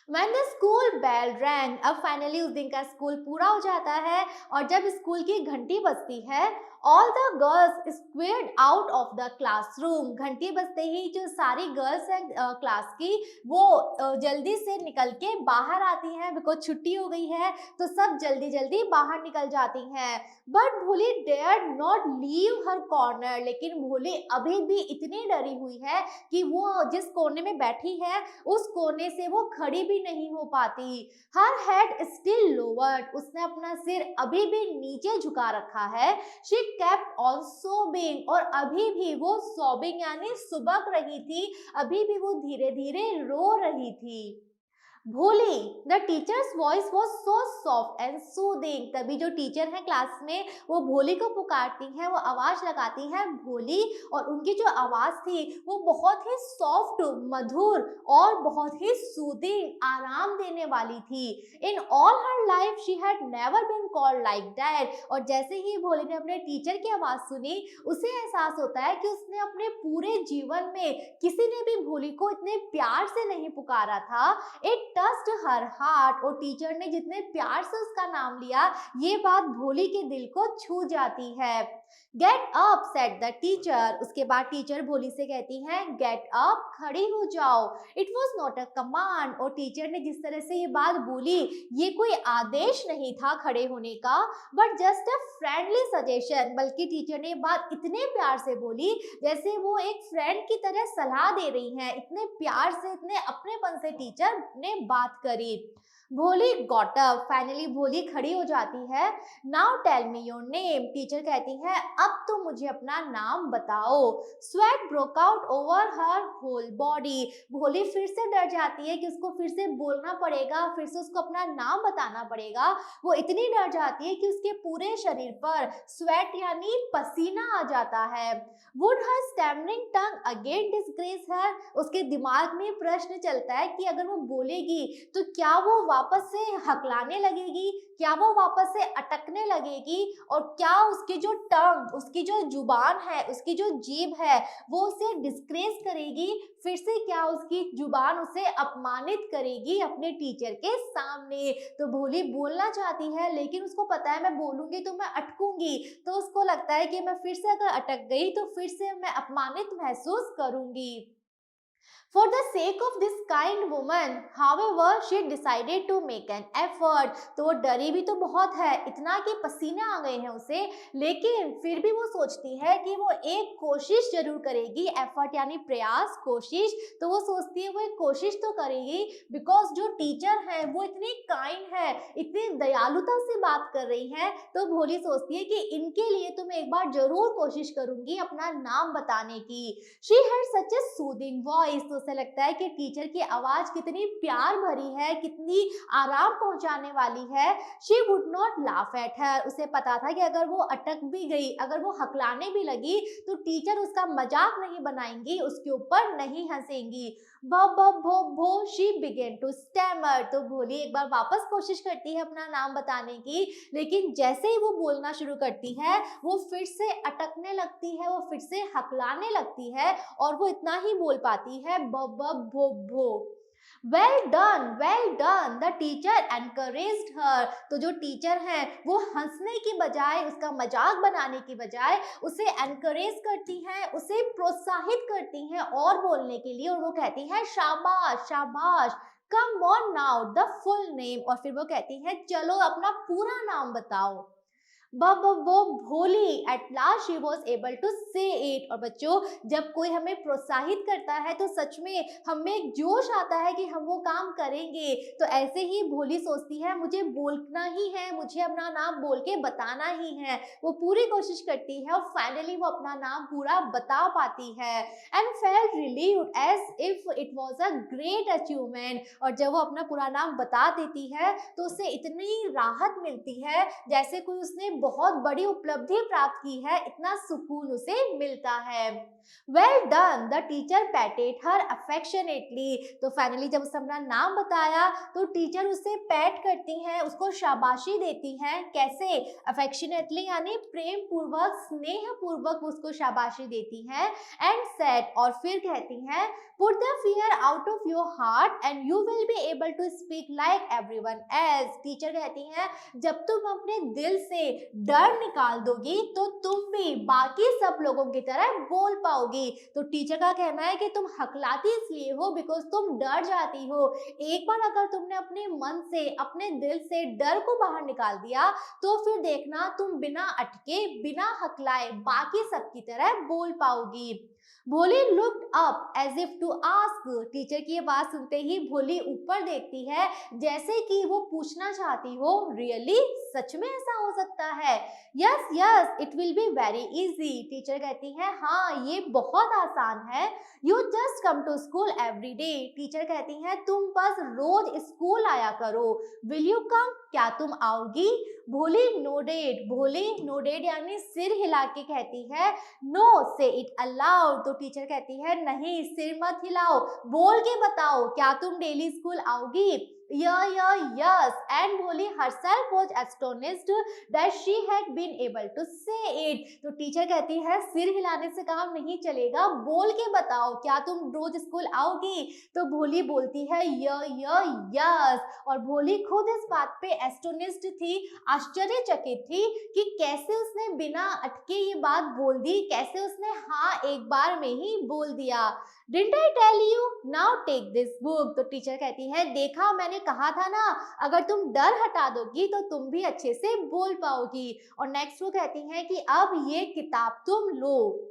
When the school bell rang, अब फाइनली उस दिन का स्कूल पूरा हो जाता है और जब स्कूल की घंटी बजती है, all the girls squared out of the classroom. घंटी बजते ही जो सारी गर्ल्स हैं क्लास की, वो जल्दी से निकल के बाहर आती हैं, बिकॉज छुट्टी हो गई है, तो सब जल्दी जल्दी बाहर निकल जाती हैं। But Bholi dare not leave her corner. लेकिन भोली अभी भी इतनी डरी हुई है कि वो जिस कोने में बैठी है उस कोने से वो खड़ी भी नहीं हो पाती। हर हेड स्टिल लोवर्ड। उसने अपना सिर अभी भी नीचे झुका रखा है। She kept on सोबिंग। और अभी भी वो सोबिंग यानी सुबक रही थी, अभी भी वो धीरे धीरे रो रही थी। भोली, the teachers voice was so soft and soothing. तभी जो टीचर है क्लास में वो भोली को पुकारती हैं, वो आवाज लगाती हैं भोली, और उनकी जो आवाज थी वो बहुत ही सॉफ्ट, मधुर और बहुत ही सूदिंग, आराम देने वाली थी। In all her life she had never been called like that. और जैसे ही भोली ने अपने टीचर की आवाज सुनी, उसे एहसास होता है कि उसने अपने पूरे जीवन में किसी ने भी भोली को इतने प्यार से नहीं पुकारा था। It touched her heart. और टीचर ने जितने प्यार से उसका नाम लिया, ये बात भोली के दिल को छू जाती है। Get up said the teacher. उसके बाद टीचर भोली से कहती हैं गेट अप, खड़ी हो जाओ। It was not a command. और टीचर ने जिस तरह से ये बात बोली, ये कोई आदेश नहीं था खड़े होने का, but just a friendly suggestion. बल्कि टीचर ने बात इतने प्यार से बोली जैसे वो एक फ्रेंड की तरह सलाह दे रही हैं। इतने प्यार से, इतने अपनेपन से टीचर ने बात करी। भोली गॉट अप। फाइनली भोली खड़ी हो जाती है। Now tell me your name. Teacher कहती है अब तो मुझे अपना नाम बताओ। Sweat broke out over her whole body. Bholi फिर से डर जाती है कि उसको फिर से बोलना पड़ेगा, फिर से उसको अपना नाम बताना पड़ेगा। वो इतनी डर जाती है कि उसके पूरे शरीर पर स्वेट यानी पसीना आ जाता है। Would her stammering tongue again disgrace her. उसके दिमाग में प्रश्न चलता है कि अगर वो बोलेगी तो क्या वो वापस से हकलाने लगेगी, क्या वो वापस से अटकने लगेगी, और क्या उसकी जो टंग, उसकी जो जुबान है, उसकी जो जीभ है, वो उसे डिस्ग्रेस करेगी, फिर से क्या उसकी जुबान उसे अपमानित करेगी अपने टीचर के सामने। तो भोली बोलना चाहती है, लेकिन उसको पता है मैं बोलूंगी तो मैं अटकूंगी, तो उसको लगता है कि मैं फिर से अगर अटक गई तो फिर से मैं अपमानित महसूस करूंगी। For the sake of this kind woman, however, she decided to make an effort. तो वो डरी भी तो बहुत है, इतना कि पसीने आ गए हैं उसे, लेकिन फिर भी वो सोचती है कि वो एक कोशिश जरूर करेगी। एफर्ट यानी प्रयास, कोशिश। तो वो सोचती है वो एक कोशिश तो करेगी, बिकॉज जो टीचर है वो इतनी काइंड है, इतनी दयालुता से बात कर रही है, तो भोली सोचती है कि इनके लिए तो मैं एक बार जरूर कोशिश करूंगी अपना नाम बताने की। She had such A soothing voice. तो उसे लगता है कि टीचर की आवाज कितनी प्यार भरी है, कितनी आराम पहुंचाने वाली है। She would not laugh at her. उसे पता था कि अगर वो अटक भी गई, अगर वो हकलाने भी लगी, तो टीचर उसका मजाक नहीं बनाएंगी, उसके ऊपर नहीं हंसेंगी। भो शी बिगेन टू स्टैमर। तो भोली एक बार वापस कोशिश करती है अपना नाम बताने की, लेकिन जैसे ही वो बोलना शुरू करती है वो फिर से अटकने लगती है, वो फिर से हकलाने लगती है, और वो इतना ही बोल पाती है ब भो भो। Well done the teacher encouraged her. तो जो टीचर हैं वो हंसने की बजाय, उसका मजाक बनाने की बजाय उसे एनकरेज करती हैं, उसे प्रोत्साहित करती हैं और बोलने के लिए, और वो कहती हैं शाबाश शाबाश, come on now the full name. और फिर वो कहती हैं चलो अपना पूरा नाम बताओ। वो Bholi, at last she was able to say it. और बच्चों, जब कोई हमें प्रोत्साहित करता है तो सच में हमें एक जोश आता है कि हम वो काम करेंगे। तो ऐसे ही भोली सोचती है मुझे बोलना ही है, मुझे अपना नाम बोल के बताना ही है। वो पूरी कोशिश करती है और फाइनली वो अपना नाम पूरा बता पाती है, and felt relieved as if it was a great achievement. और जब वो अपना पूरा नाम बता देती है तो उसे इतनी राहत मिलती है जैसे कोई उसने बहुत बड़ी उपलब्धि प्राप्त की है, इतना सुकून उसे मिलता है। Well done the teacher पैटेड her affectionately. तो फाइनली जब उसने अपना नाम बताया तो टीचर उसे पैट करती हैं, उसको शाबाशी देती हैं। कैसे? अफेक्शनेटली यानी प्रेम पूर्वक, स्नेह पूर्वक उसको शाबाशी देती हैं। एंड सेड, और फिर कहती हैं put the fear out of your heart and you will be able to speak like everyone else. Teacher कहती हैं जब तुम अपने दिल से डर निकाल दोगी तो तुम भी बाकी सब लोगों की तरह बोल पाओगी। तो टीचर का कहना है कि तुम हकलाती इसलिए हो बिकॉज तुम डर जाती हो। एक बार अगर तुमने अपने मन से, अपने दिल से डर को बाहर निकाल दिया तो फिर देखना तुम बिना अटके, बिना हकलाए बाकी सब की तरह बोल पाओगी। Bholi looked up as if to ask. Teacher की ये बात सुनते ही भोली ऊपर देखती है जैसे कि वो पूछना चाहती हो, रियली, सच में ऐसा हो सकता है? Yes yes it will be very easy. Teacher कहती है हाँ ये बहुत आसान है। You just come to school every day. Teacher कहती हैं तुम बस रोज स्कूल आया करो। विल यू कम, क्या तुम आओगी? भोली नोडेड। भोली नोडेड यानी सिर हिला के कहती है नो से इट अलाउड। तो टीचर कहती है नहीं, सिर मत हिलाओ, बोल के बताओ, क्या तुम डेली स्कूल आओगी? Yes, and Bholi herself was astonished that she had been able to say it. तो टीचर कहती है सिर हिलाने से काम नहीं चलेगा, बोल के बताओ, क्या तुम रोज स्कूल आओगी? तो भोली बोलती है यस। और भोली खुद इस बात पे एस्टोनिस्ड थी, आश्चर्यचकित थी कि कैसे उसने बिना अटके ये बात बोल दी, कैसे उसने हाँ एक बार में ही बोल दिया। Didn't I tell you? Now take this book. तो टीचर कहती है देखा, मैंने कहा था ना, अगर तुम डर हटा दोगी तो तुम भी अच्छे से बोल पाओगी। और नेक्स्ट वो कहती हैं कि अब ये किताब तुम लो।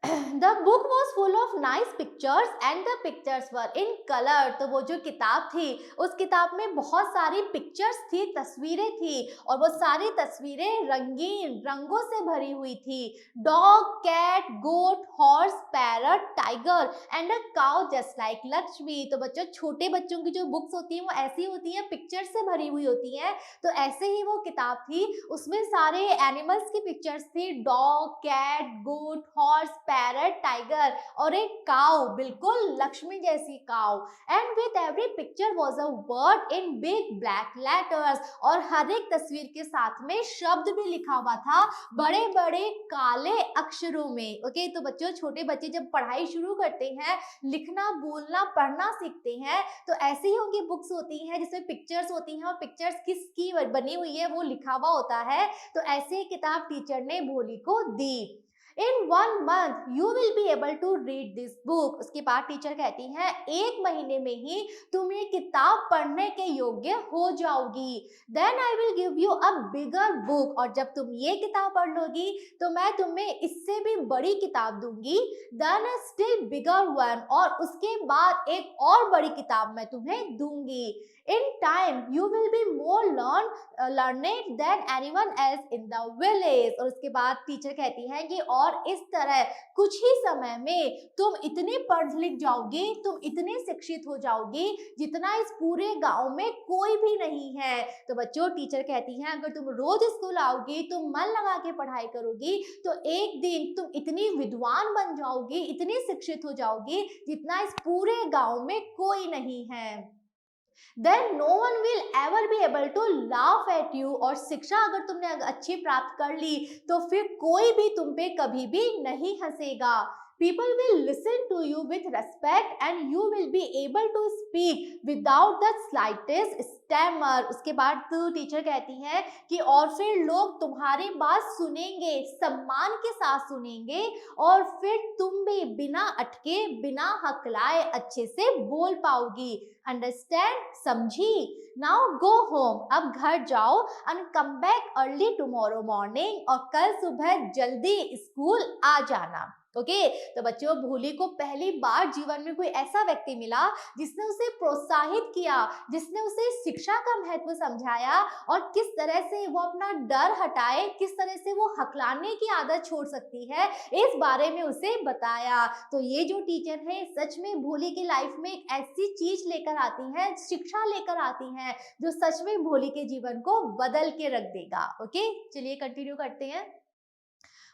The book was full of nice pictures and the pictures were in color. तो वो जो किताब थी उस किताब में बहुत सारी पिक्चर्स थी, तस्वीरें थी, और वो सारी तस्वीरें रंगीन रंगों से भरी हुई थी। Dog, cat, goat, horse, parrot, tiger and a cow just like Lakshmi. तो बच्चों, छोटे बच्चों की जो बुक्स होती हैं वो ऐसी होती हैं, पिक्चर से भरी हुई होती हैं। तो ऐसे ही वो किताब थी, उसमें सारे एनिमल्स की पिक्चर्स थी, dog, cat, goat, horse, parrot, tiger और एक काउ, बिल्कुल लक्ष्मी जैसी cow. And with every picture was a word in big black letters. और हर एक तस्वीर के साथ में शब्द भी लिखा हुआ था बड़े बड़े काले अक्षरों में। ओके, तो बच्चों, छोटे बच्चे जब पढ़ाई शुरू करते हैं, लिखना, बोलना, पढ़ना सीखते हैं, तो ऐसे ही उनकी बुक्स होती हैं जिसमें पिक्चर्स होती हैं और पिक्चर्स किसकी बनी हुई है वो लिखा हुआ होता है। तो ऐसे ही किताब टीचर ने भोली को दी। In 1 month you will be able to read this book. उसके बाद टीचर कहती हैं 1 महीने में ही तुम ये किताब पढ़ने के योग्य हो जाओगी। Then I will give you a bigger book. और जब तुम ये किताब पढ़ लोगी तो मैं तुम्हें इससे भी बड़ी किताब दूंगी। Then a still bigger one. और उसके बाद एक और बड़ी किताब मैं तुम्हें दूंगी। In time you will be more learned than anyone else in the village. और उसके बाद टीचर कहती है कि और इस तरह कुछ ही समय में तुम इतनी पढ़ लिख जाओगी, तुम इतनी शिक्षित हो जाओगी जितना इस पूरे गांव में कोई भी नहीं है। तो बच्चों, टीचर कहती हैं अगर तुम रोज स्कूल आओगी, तुम मन लगा के पढ़ाई करोगी, तो एक दिन तुम इतनी विद्वान बन जाओगी, इतनी शिक्षित हो जाओगी जितना इस पूरे गांव में कोई नहीं है। Then no one will ever be able to laugh at you. और शिक्षा अगर तुमने अच्छी प्राप्त कर ली तो फिर कोई भी तुम पे कभी भी नहीं हंसेगा। People will listen to you with respect and you will be able to speak without the slightest stammer. उसके बाद तो टीचर कहती हैं कि और फिर लोग तुम्हारी बात सुनेंगे, सम्मान के साथ सुनेंगे और फिर तुम भी बिना अटके, बिना हकलाए अच्छे से बोल पाओगी। अंडरस्टैंड, समझी? नाउ गो होम, अब घर जाओ and come back early tomorrow morning, और कल सुबह जल्दी स्कूल आ जाना। ओके तो बच्चों, भोली को पहली बार जीवन में कोई ऐसा व्यक्ति मिला जिसने उसे प्रोत्साहित किया, जिसने उसे शिक्षा का महत्व समझाया और किस तरह से वो अपना डर हटाए, किस तरह से वो हकलाने की आदत छोड़ सकती है, इस बारे में उसे बताया। तो ये जो टीचर है सच में भोली की लाइफ में एक ऐसी चीज लेकर आती है, शिक्षा लेकर आती है जो सच में भोली के जीवन को बदल के रख देगा। ओके चलिए कंटिन्यू करते हैं।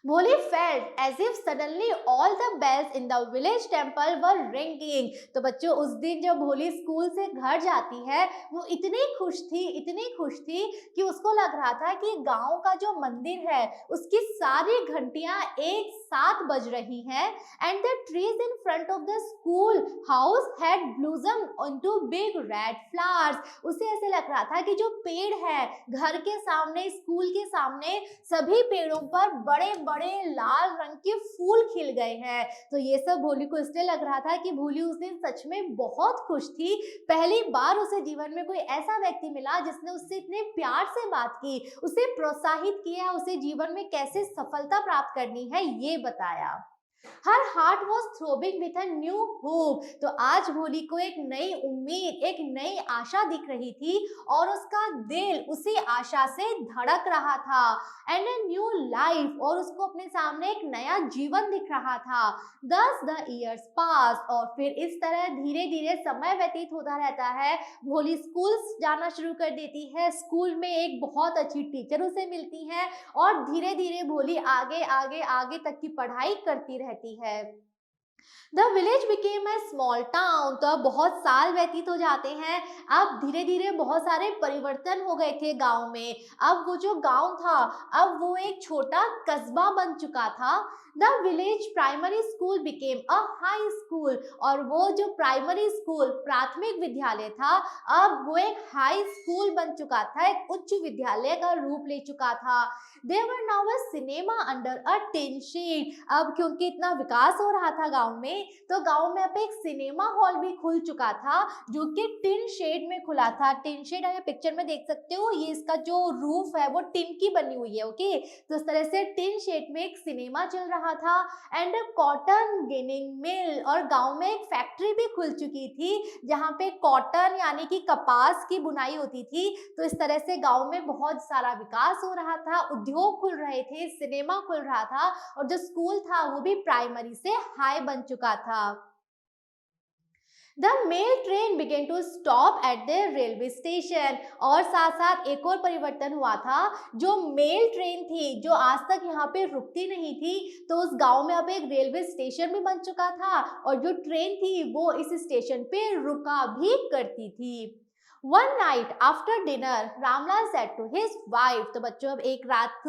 Bholi felt as if suddenly all the bells in the village temple were ringing। तो बच्चों, उस दिन जब भोली स्कूल से घर जाती है वो इतनी खुश थी कि उसको लग रहा था कि गांव का जो मंदिर है उसकी सारी घंटियां एक साथ बज रही हैं। And the trees in front of the school house had blossomed into big red flowers. उसे ऐसे लग रहा था कि जो पेड़ है घर के सामने, स्कूल के सामने, सभी पेड़ों पर बड़े बड़े लाल रंग के फूल खिल गए हैं। तो ये सब भोली को इसलिए लग रहा था कि भोली उस दिन सच में बहुत खुश थी। पहली बार उसे जीवन में कोई ऐसा व्यक्ति मिला जिसने उससे इतने प्यार से बात की, उसे प्रोत्साहित किया, उसे जीवन में कैसे सफलता प्राप्त करनी है ये बताया। Her heart was throbbing with a new hope. तो आज भोली को एक नई उम्मीद, एक नई आशा दिख रही थी और उसका दिल उसी आशा से धड़क रहा था। एंड अ न्यू लाइफ, और उसको अपने सामने एक नया जीवन दिख रहा था। दस द ईयर्स पास, और फिर इस तरह धीरे धीरे समय व्यतीत होता रहता है। भोली स्कूल जाना शुरू कर देती है, स्कूल में एक बहुत अच्छी टीचर उसे मिलती है और धीरे धीरे भोली आगे आगे आगे तक की पढ़ाई करती रहती है। The village became a small town. तो अब बहुत साल व्यतीत हो जाते हैं, अब धीरे धीरे बहुत सारे परिवर्तन हो गए थे गांव में। अब वो जो गांव था अब वो एक छोटा कस्बा बन चुका था। The village primary school became a high school, और वो जो प्राइमरी स्कूल, प्राथमिक विद्यालय था, अब वो एक हाई स्कूल बन चुका था, एक उच्च विद्यालय का रूप ले चुका था। There were now a cinema under a tin shed. अब क्योंकि इतना विकास हो रहा था गांव में, तो गांव में अब एक सिनेमा हॉल भी खुल चुका था जो कि टिन शेड में खुला था। टिन शेड आप पिक्चर में देख सकते हो, ये इसका जो रूफ है वो टिन की बनी हुई है। ओके तो इस तरह से टिन शेड में एक सिनेमा चल रहा था। एंड कॉटन गिनिंग मिल, और गांव में एक फैक्ट्री भी खुल चुकी थी जहां पे कॉटन यानी कि कपास की बुनाई होती थी। तो इस तरह से गांव में बहुत सारा विकास हो रहा था, उद्योग खुल रहे थे, सिनेमा खुल रहा था, और जो स्कूल था वो भी प्राइमरी से हाई बन चुका था। The mail train began to stop at the railway station, और साथ साथ एक और परिवर्तन हुआ था। जो मेल ट्रेन थी जो आज तक यहाँ पे रुकती नहीं थी, तो उस गांव में अब एक रेलवे स्टेशन भी बन चुका था और जो ट्रेन थी वो इस स्टेशन पे रुका भी करती थी। One night after dinner Ramlal said to his wife. तो बच्चों, अब एक रात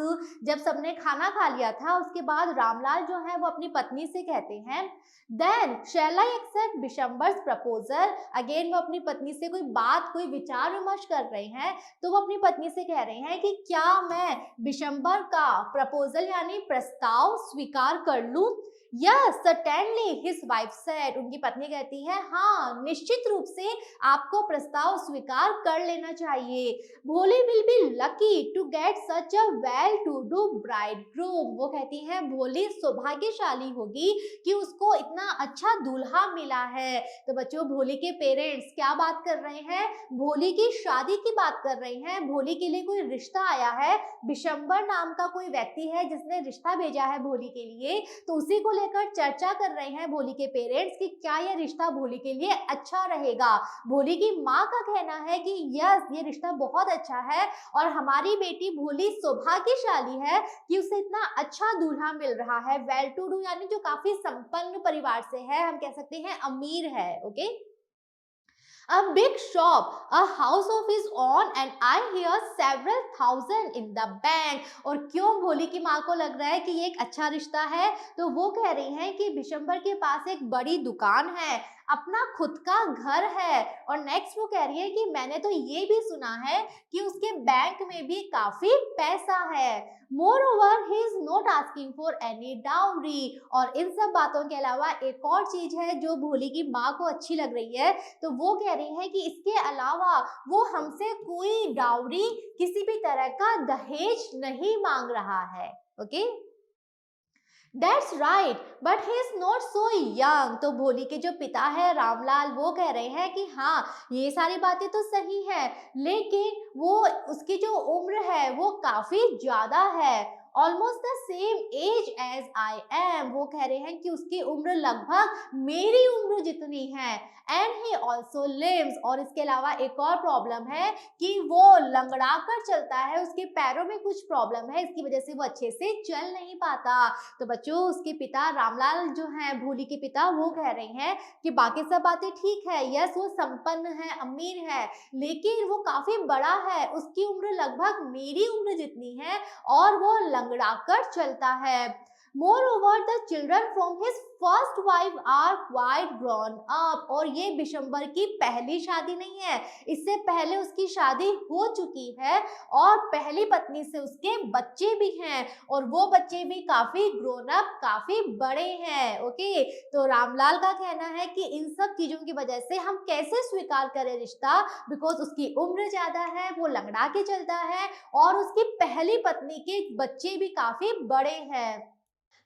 जब सबने खाना खा लिया था उसके बाद रामलाल जो है वो अपनी पत्नी से कहते हैं, then shall I accept Bishamber's proposal. Again वो अपनी पत्नी से कोई बात, कोई विचार विमर्श कर रहे हैं, तो वो अपनी पत्नी से कह रहे हैं कि क्या मैं बिशंबर का प्रपोजल यानी प्रस्ताव स्वीकार कर लूं। Yes certainly his wife said. उनकी पत्नी कहती है हाँ निश्चित रूप से आपको प्रस्ताव स्वीकार कर लेना चाहिए। Bholi will be lucky to get such a well to do bridegroom. वो कहती हैं भोली सौभाग्यशाली होगी कि उसको इतना अच्छा दूल्हा मिला है। तो बच्चों, भोली के पेरेंट्स क्या बात कर रहे हैं? भोली की शादी की बात कर रहे हैं। भोली के लिए कोई रिश्ता आया है, बिशंबर नाम का कोई व्यक्ति है जिसने रिश्ता भेजा है भोली के लिए, तो उसी को लेकर चर्चा कर रहे हैं भोली के पेरेंट्स कि क्या यह रिश्ता भोली के लिए अच्छा रहेगा। भोली की माँ का कहना है कि यस ये रिश्ता बहुत अच्छा है और हमारी बेटी भोली सौभाग्यशाली है कि उसे इतना अच्छा दूल्हा मिल रहा है। वेल टू डू यानी जो काफी संपन्न परिवार से है, हम कह सकते हैं अमीर है। Okay A big shop, a house of his own, and I hear several thousand in the bank. और क्यों भोली की माँ को लग रहा है कि ये एक अच्छा रिश्ता है, तो वो कह रही हैं कि बिशंबर के पास एक बड़ी दुकान है, अपना खुद का घर है, और नेक्स्ट वो कह रही है कि मैंने तो ये भी सुना है कि उसके बैंक में भी काफी पैसा है। Moreover, he is not asking for any dowry। और इन सब बातों के अलावा एक और चीज है जो भोली की माँ को अच्छी लग रही है, तो वो कह रही है कि इसके अलावा वो हमसे कोई डाउरी, किसी भी तरह का दहेज नहीं मांग रहा है। Okay, That's right, but he is not so young। तो भोली के जो पिता है रामलाल, वो कह रहे हैं कि हाँ, ये सारी बातें तो सही है, लेकिन वो उसकी जो उम्र है वो काफी ज्यादा है। Almost the same age as I am. वो कह रहे हैं कि उसकी उम्र लगभग मेरी उम्र जितनी है। And he also lives. और इसके अलावा एक और प्रॉब्लम है कि वो लंगड़ा कर चलता है, उसके पैरों में कुछ प्रॉब्लम है, इसकी वजह से वो अच्छे से चल नहीं पाता। तो बच्चों, उसके पिता रामलाल जो हैं, भोली के पिता, वो कह रहे हैं कि बाकी सब बातें ठीक है, यस वो संपन्न है, अमीर है, लेकिन वो काफी बड़ा है, उसकी उम्र लगभग मेरी उम्र जितनी है और वो लंगड़ा कर चलता है। Moreover, the children from his first wife are quite grown up। और ये बिशंबर की पहली शादी नहीं है, इससे पहले उसकी शादी हो चुकी है और पहली पत्नी से उसके बच्चे भी हैं, और वो बच्चे भी काफी ग्रोन अप, काफी बड़े हैं। ओके, तो रामलाल का कहना है कि इन सब चीजों की वजह से हम कैसे स्वीकार करें रिश्ता, बिकॉज उसकी उम्र ज्यादा है, वो लंगड़ा के चलता है, और उसकी पहली पत्नी के बच्चे भी काफी बड़े हैं।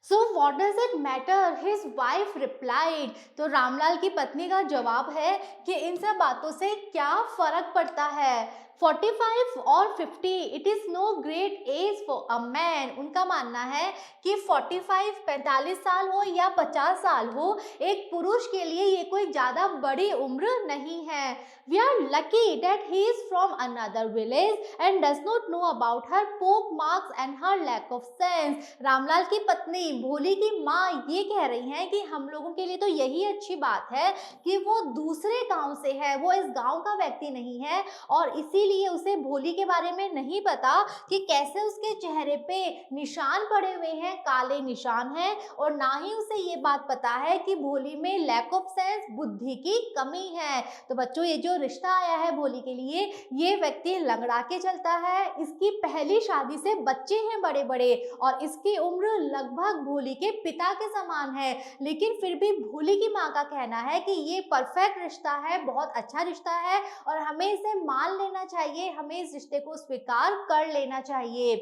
So what does it matter? His wife replied। तो रामलाल की पत्नी का जवाब है कि इन सब बातों से क्या फर्क पड़ता है, 45 और 50 it is no great age for a man. उनका मानना है कि 45 साल हो या 50 साल हो, एक पुरुष के लिए ये कोई ज्यादा बड़ी उम्र नहीं है। We are lucky that he is from another village and does not know about her pock marks and her lack of sense. Ramlal की पत्नी भोली की माँ ये कह रही हैं कि हम लोगों के लिए तो यही अच्छी बात है कि वो दूसरे गांव से है, वो इस गांव का व्यक्ति नहीं है, और इसीलिए उसे भोली के बारे में नहीं पता कि कैसे उसके चेहरे पे निशान पड़े हुए हैं, काले निशान हैं, और ना ही उसे ये बात पता है कि भोली में लैक ऑफ सेंस, बुद्धि की कमी है। तो बच्चों, ये जो रिश्ता आया है भोली के लिए, ये व्यक्ति लंगड़ा के चलता है, इसकी पहली शादी से बच्चे हैं बड़े बड़े, और इसकी उम्र लगभग भोली के पिता के समान है, लेकिन फिर भी भोली की माँ का कहना है कि ये परफेक्ट रिश्ता है, बहुत अच्छा रिश्ता है, और हमें इसे मान लेना चाहिए, हमें इस रिश्ते को स्वीकार कर लेना चाहिए।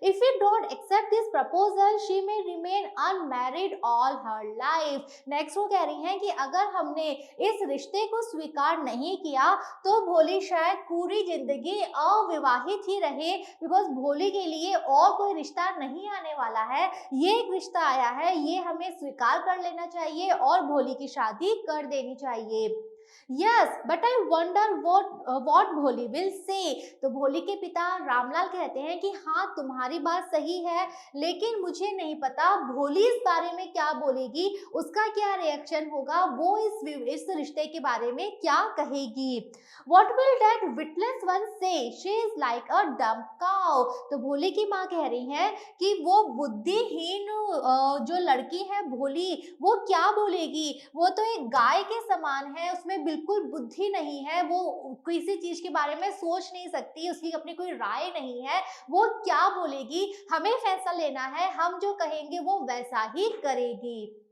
If we don't accept this proposal, she may remain unmarried all her life। Next वो कह रही हैं कि अगर हमने इस रिश्ते को स्वीकार नहीं किया तो भोली शायद पूरी जिंदगी अविवाहित ही रहे, बिकॉज भोली के लिए और कोई रिश्ता नहीं आने वाला है, ये एक रिश्ता आया है, ये हमें स्वीकार कर लेना चाहिए और भोली की शादी कर देनी चाहिए। Yes, but I wonder what भोली will say। तो भोली के पिता रामलाल कहते हैं कि हाँ, तुम्हारी बात सही है, लेकिन मुझे नहीं पता भोली इस बारे में क्या बोलेगी, उसका क्या रिएक्शन होगा, वो इस रिश्ते के बारे में क्या कहेगी। What will that witless one say? She is like a dumb cow। तो भोली की माँ कह रही है कि वो बुद्धिहीन जो लड़की है भोली, वो क्या बोलेगी, वो तो एक गाय के समान है, उसमें बिल्कुल बुद्धि नहीं है, वो किसी चीज के बारे में सोच नहीं सकती, उसकी अपनी कोई राय नहीं है, वो क्या बोलेगी, हमें फैसला लेना है, हम जो कहेंगे वो वैसा ही करेगी।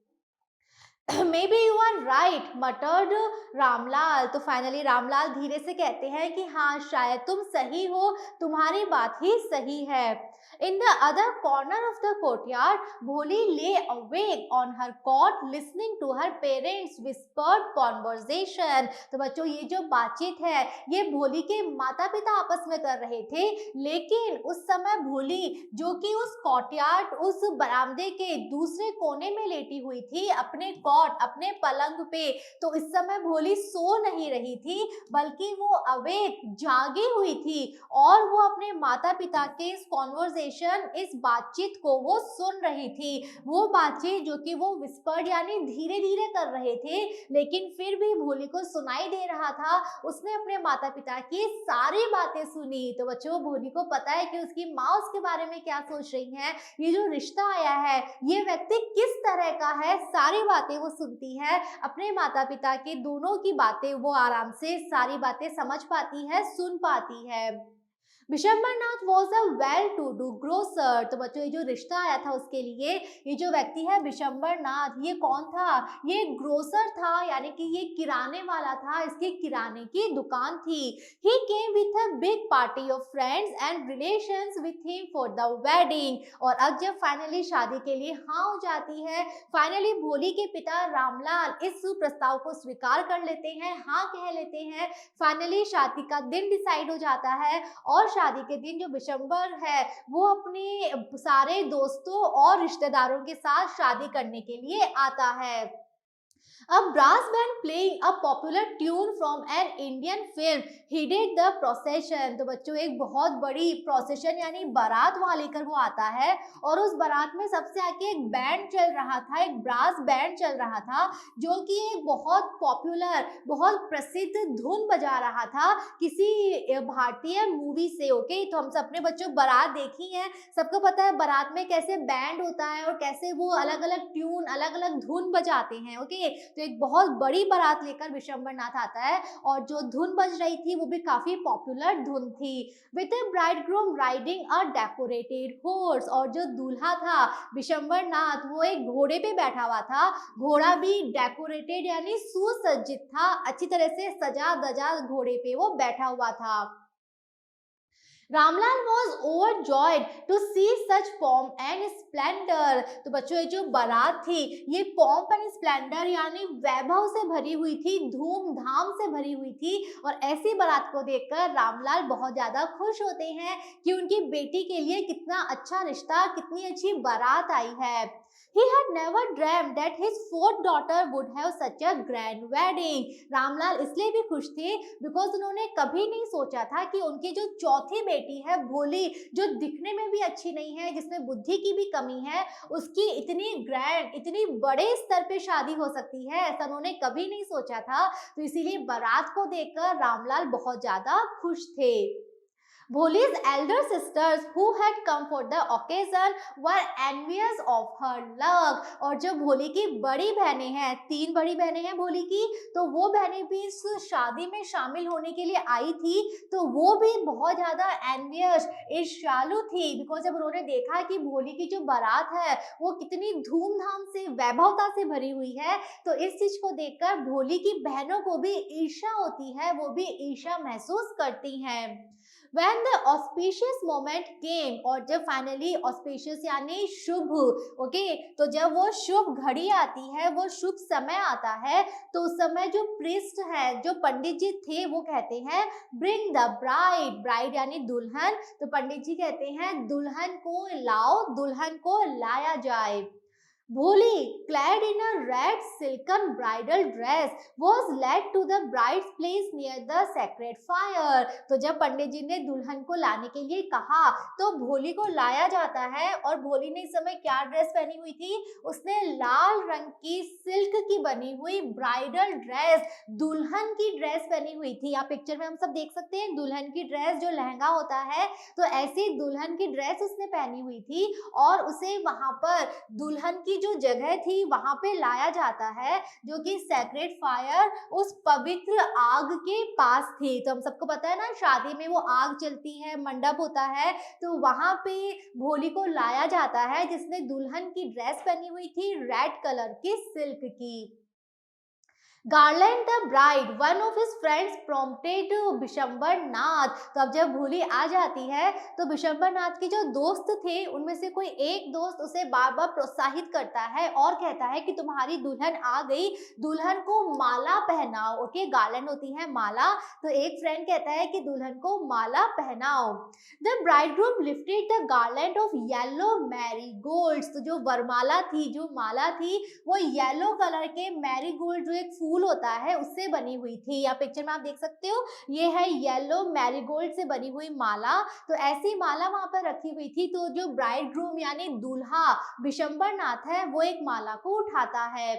Maybe you are right, मटर्ड Ramlal. तो फाइनली रामलाल धीरे से कहते हैं कि हाँ, शायद तुम सही हो, तुम्हारी बात ही सही है। In the other corner of the courtyard, Bholi lay awake on her cot listening to her parents' whispered conversation। तो बच्चों, ये जो बातचीत है ये भोली के माता पिता आपस में कर रहे थे, लेकिन उस समय भोली जो कि उस कॉर्टयार्ड, उस बरामदे के दूसरे कोने में लेटी हुई थी, अपने कॉट अपने पलंग पे। तो इस समय भोली सो नहीं रही थी, बल्कि वो अवेक जागी हुई थी और वो अपने माता पिता के इस कॉन्वर्सेशन, इस बातचीत को वो सुन रही थी। वो बातचीत जो कि वो विस्पर्ड यानी धीरे धीरे कर रहे थे, लेकिन फिर भी भोली को सुनाई दे रहा था। उसने अपने माता पिता की सारी बातें सुनी। तो बच्चों, भोली को पता है कि उसकी माँ उसके बारे में क्या सोच रही है, ये जो रिश्ता आया है ये व्यक्ति किस तरह का है, सारी बातें वो सुनती है। अपने माता पिता के दोनों की बातें वो आराम से सारी बातें समझ पाती है, सुन पाती है। Vishambarnath was a well to do grocer. तो बच्चों, ये जो रिश्ता आया था उसके लिए, ये जो व्यक्ति है विशंबरनाथ, ये कौन था? ये ग्रोसर था, यानी कि ये किराने वाला था, इसकी किराने की दुकान थी। He came with a big party of friends and relations with him for the wedding. और अब जब फाइनली शादी के लिए हाँ हो जाती है, फाइनली भोली के पिता रामलाल इस प्रस्ताव को स्वीकार कर लेते हैं, हाँ कह लेते हैं। फाइनली शादी का दिन डिसाइड हो जाता है और शादी के दिन जो विशंबर है वो अपने सारे दोस्तों और रिश्तेदारों के साथ शादी करने के लिए आता है। A brass band playing a popular tune from an Indian film headed the procession। तो बच्चों, एक बहुत बड़ी प्रोसेशन यानी बारात वहां लेकर वो आता है और उस बारात में सबसे आगे एक बैंड चल रहा था, एक ब्रास बैंड चल रहा था, जो कि एक बहुत पॉपुलर, बहुत प्रसिद्ध धुन बजा रहा था किसी भारतीय मूवी से। ओके, तो हम सब अपने बच्चों बारात देखी है, सबको पता है बारात में कैसे बैंड होता है और कैसे वो अलग अलग ट्यून, अलग अलग धुन बजाते हैं। ओके, तो एक बहुत बड़ी बारात लेकर विशंबरनाथ आता है और जो धुन बज रही थी वो भी काफी पॉपुलर धुन थी। With A bridegroom riding a decorated horse. और जो दूल्हा था विशंबरनाथ, वो एक घोड़े पे बैठा हुआ था। घोड़ा भी डेकोरेटेड यानी सुसज्जित था, अच्छी तरह से सजा धजा घोड़े पे वो बैठा हुआ था। Ramlal was overjoyed to see such pomp and splendour. तो बच्चों, ये जो बारात थी ये पॉम्प एंड स्प्लेंडर यानी वैभव से भरी हुई थी, धूमधाम से भरी हुई थी। और ऐसी बारात को देखकर रामलाल बहुत ज्यादा खुश होते हैं कि उनकी बेटी के लिए कितना अच्छा रिश्ता, कितनी अच्छी बारात आई है। He had never dreamt that his fourth daughter would have such a grand wedding। Ramlal इसलिए भी खुश थे बिकॉज उन्होंने कभी नहीं सोचा था कि उनकी जो चौथी बेटी है भोली, जो दिखने में भी अच्छी नहीं है, जिसमें बुद्धि की भी कमी है, उसकी इतनी ग्रैंड, इतनी बड़े स्तर पे शादी हो सकती है, ऐसा उन्होंने कभी नहीं सोचा था। तो इसीलिए बारात को देखकर रामलाल बहुत ज्यादा खुश थे। Bholi's elder sisters who had come for the occasion were envious of her luck। और जो भोली की बड़ी बहनें हैं, 3 बड़ी बहनें हैं भोली की, तो वो बहनें भी इस शादी में शामिल होने के लिए आई थी। तो वो भी बहुत ज्यादा एनवियस, ईर्ष्यालु थी, बिकॉज जब उन्होंने देखा कि भोली की जो बारात है वो कितनी धूमधाम से, वैभवता से भरी हुई है, तो इस चीज को देखकर भोली की बहनों को भी ईर्ष्या होती है, वो भी ईर्ष्या महसूस करती हैं। When the auspicious moment came, और जब फाइनली auspicious यानी शुभ, ओके, तो जब वो शुभ घड़ी आती है, वो शुभ समय आता है, तो उस समय जो प्रीस्ट है, जो पंडित जी थे, वो कहते हैं ब्रिंग द ब्राइड। ब्राइड यानी दुल्हन, तो पंडित जी कहते हैं दुल्हन को लाओ, दुल्हन को लाया जाए। Bholi, clad in a red silken bridal dress, was led to the bride's place near the sacred fire। तो जब पंडित जी ने दुल्हन को लाने के लिए कहा तो भोली को लाया जाता है। और भोली ने इस समय क्या ड्रेस पहनी हुई थी? उसने लाल रंग की सिल्क की बनी हुई ब्राइडल ड्रेस, दुल्हन की ड्रेस पहनी हुई थी। यहाँ पिक्चर में हम सब देख सकते हैं दुल्हन की ड्रेस, जो लहंगा होता है, तो ऐसी दुल्हन की ड्रेस उसने पहनी हुई थी और उसे वहां पर दुल्हन की जो जगह थी वहां पे लाया जाता है, जो कि सैक्रेड फायर, उस पवित्र आग के पास थी। तो हम सबको पता है ना, शादी में वो आग चलती है, मंडप होता है, तो वहां पे भोली को लाया जाता है जिसने दुल्हन की ड्रेस पहनी हुई थी रेड कलर की सिल्क की। Garland the bride one of his friends prompted Bishambar Nath. तो अब जब भोली आ जाती है तो बिशंबर नाथ के जो दोस्त थे उनमें से कोई एक दोस्त उसे बार बार प्रोत्साहित करता है और कहता है कि तुम्हारी दुल्हन आ गई, दुल्हन को माला पहनाओ। ओके, गार्लैंड होती है माला, तो एक फ्रेंड कहता है कि दुल्हन को माला पहनाओ। The bridegroom lifted the garland of yellow marigolds. तो जो वरमाला थी, जो माला थी, वो येलो कलर के मैरीगोल्ड जो एक फूल होता है उससे बनी हुई थी। या पिक्चर में आप देख सकते हो, ये है येलो मैरीगोल्ड से बनी हुई माला। तो ऐसी माला वहां पर रखी हुई थी। तो जो ब्राइड ग्रूम यानी दूल्हा बिशंबर नाथ है वो एक माला को उठाता है।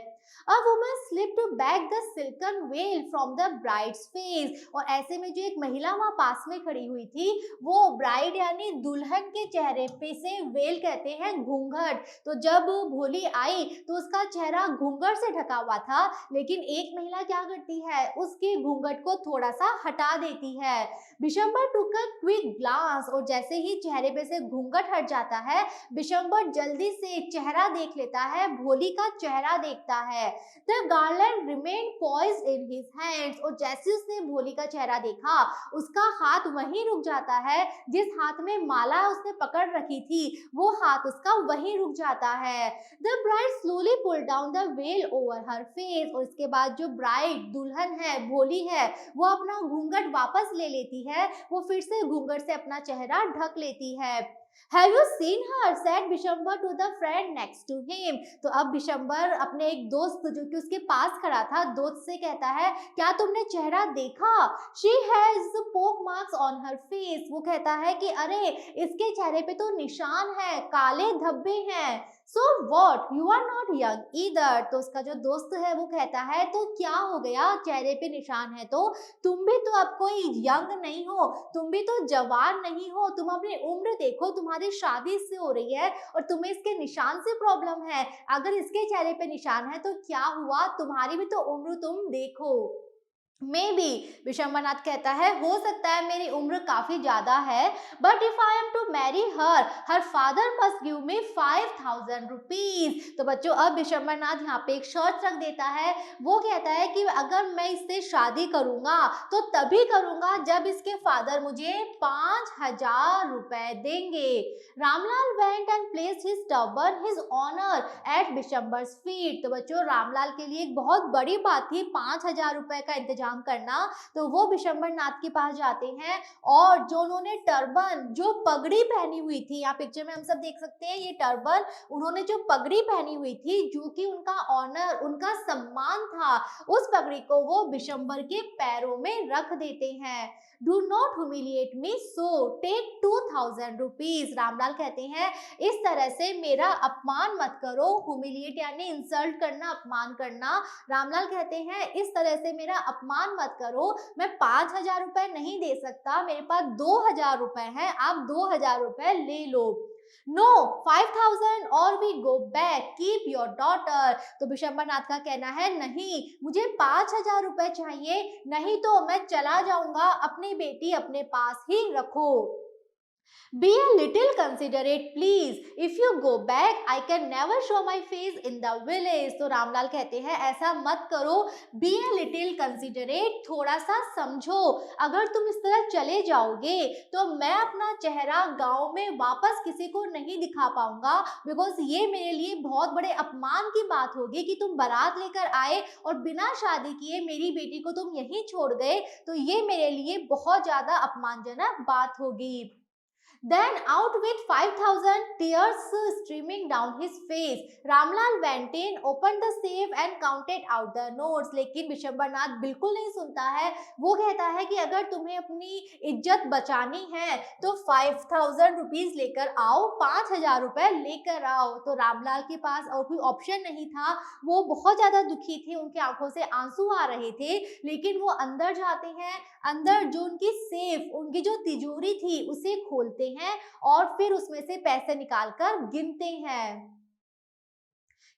A woman slipped back the silken veil from the bride's face। और ऐसे में जो एक महिला वहां पास में खड़ी हुई थी वो ब्राइड यानी दुल्हन के चेहरे पे से वेल कहते हैं घूंघट। तो जब भोली आई तो उसका चेहरा घूंघट से ढका हुआ था, लेकिन एक महिला क्या करती है, उसके घूंघट को थोड़ा सा हटा देती है। बिशंबर टुक अ क्विक ग्लांस। और जैसे ही चेहरे पे से घूंघट हट जाता है, बिशंबर जल्दी से चेहरा देख लेता है, भोली का चेहरा देखता है। The garland remained poised in his hands। और जैसे उसने भोली का चेहरा देखा, उसका हाथ वहीं रुक जाता है, जिस हाथ में माला उसने पकड़ रखी थी वो हाथ उसका वहीं रुक जाता है। The bride slowly pulled down the veil over her face। और इसके बाद जो ब्राइड दुल्हन है, भोली है, वो अपना घूंघट वापस ले लेती है, वो फिर से घूंघट से अपना चेहरा ढक लेती है। Have you seen her? said Bishambar to the friend next to him। तो अब बिशंबर अपने एक दोस्त जो कि उसके पास खड़ा था, दोस्त से कहता है, क्या तुमने चेहरा देखा? She has poke marks on her face। वो कहता है कि अरे इसके चेहरे पे तो निशान है, काले धब्बे हैं। So what? You are not young either। तो उसका जो दोस्त है वो कहता है, तो क्या हो गया, चेहरे पे निशान है तो तुम भी तो अब कोई यंग नहीं हो, तुम भी तो जवान नहीं हो, तुम अपनी उम्र देखो, तुम्हारी शादी इससे हो रही है और तुम्हें इसके निशान से प्रॉब्लम है। अगर इसके चेहरे पे निशान है तो क्या हुआ, तुम्हारी भी तो उम्र तुम देखो। मे बी विशंबरनाथ कहता है, हो सकता है मेरी उम्र काफी ज्यादा है, but if I am to marry her father must give me 5000 rupees. तो बच्चों अब विशंबरनाथ यहाँ पे एक शर्त रख देता है। वो कहता है कि अगर मैं इससे शादी करूंगा तो तभी करूंगा जब इसके फादर मुझे 5000 रुपए देंगे। Ramlal went and placed his turban his honour at Bishamber's feet. तो बच्चों रामलाल के लिए एक बहुत बड़ी बात थी 5000 रुपए का इंतजाम करना। तो वो बिशंबर नाथ के पास जाते हैं और जो उन्होंने टर्बन, जो पगड़ी पहनी हुई थी, यहाँ पिक्चर में हम सब देख सकते हैं ये टर्बन, उन्होंने जो पगड़ी पहनी हुई थी जो कि उनका ऑनर, उनका सम्मान था, उस पगड़ी को वो बिशंबर के पैरों में रख देते हैं। Do not humiliate me, so take 2000 rupees. Ramlal कहते हैं इस तरह से मेरा अपमान मत करो। ह्यूमिलिएट यानी इंसल्ट करना, अपमान करना। रामलाल कहते हैं इस तरह से मेरा अपमान मत करो, मैं 5000 रुपए नहीं दे सकता, मेरे पास 2000 रुपए हैं, आप 2000 रुपए ले लो। नो 5000 और we go back, keep your daughter. तो बिशंबर नाथ का कहना है नहीं, मुझे 5000 रुपए चाहिए, नहीं तो मैं चला जाऊंगा, अपनी बेटी अपने पास ही रखो। Be a little considerate please, if you go back I can never show my face in the village। तो रामलाल कहते हैं ऐसा मत करो, be a little considerate, थोड़ा सा समझो, अगर तुम इस तरह चले जाओगे तो मैं अपना चेहरा गांव में वापस किसी को नहीं दिखा पाऊंगा, बिकॉज ये मेरे लिए बहुत बड़े अपमान की बात होगी कि तुम बारात लेकर आए और बिना शादी किए मेरी बेटी को तुम यहीं छोड़ गए, तो ये मेरे लिए बहुत ज्यादा अपमानजनक बात होगी। Then out with 5000, tears streaming down his face, Ramlal went in, opened the safe and counted out the notes। लेकिन बिशंबरनाथ बिल्कुल नहीं सुनता है। वो कहता है कि अगर तुम्हें अपनी इज्जत बचानी है तो 5000 रुपीज लेकर आओ, 5000 रुपए लेकर आओ। तो रामलाल के पास और कोई ऑप्शन नहीं था, वो बहुत ज्यादा दुखी थे, उनकी आंखों से आंसू आ रहे थे, लेकिन वो अंदर जाते हैं, अंदर जो उनकी सेफ, उनकी जो तिजोरी थी उसे खोलते हैं और फिर उसमें से पैसे निकालकर गिनते हैं।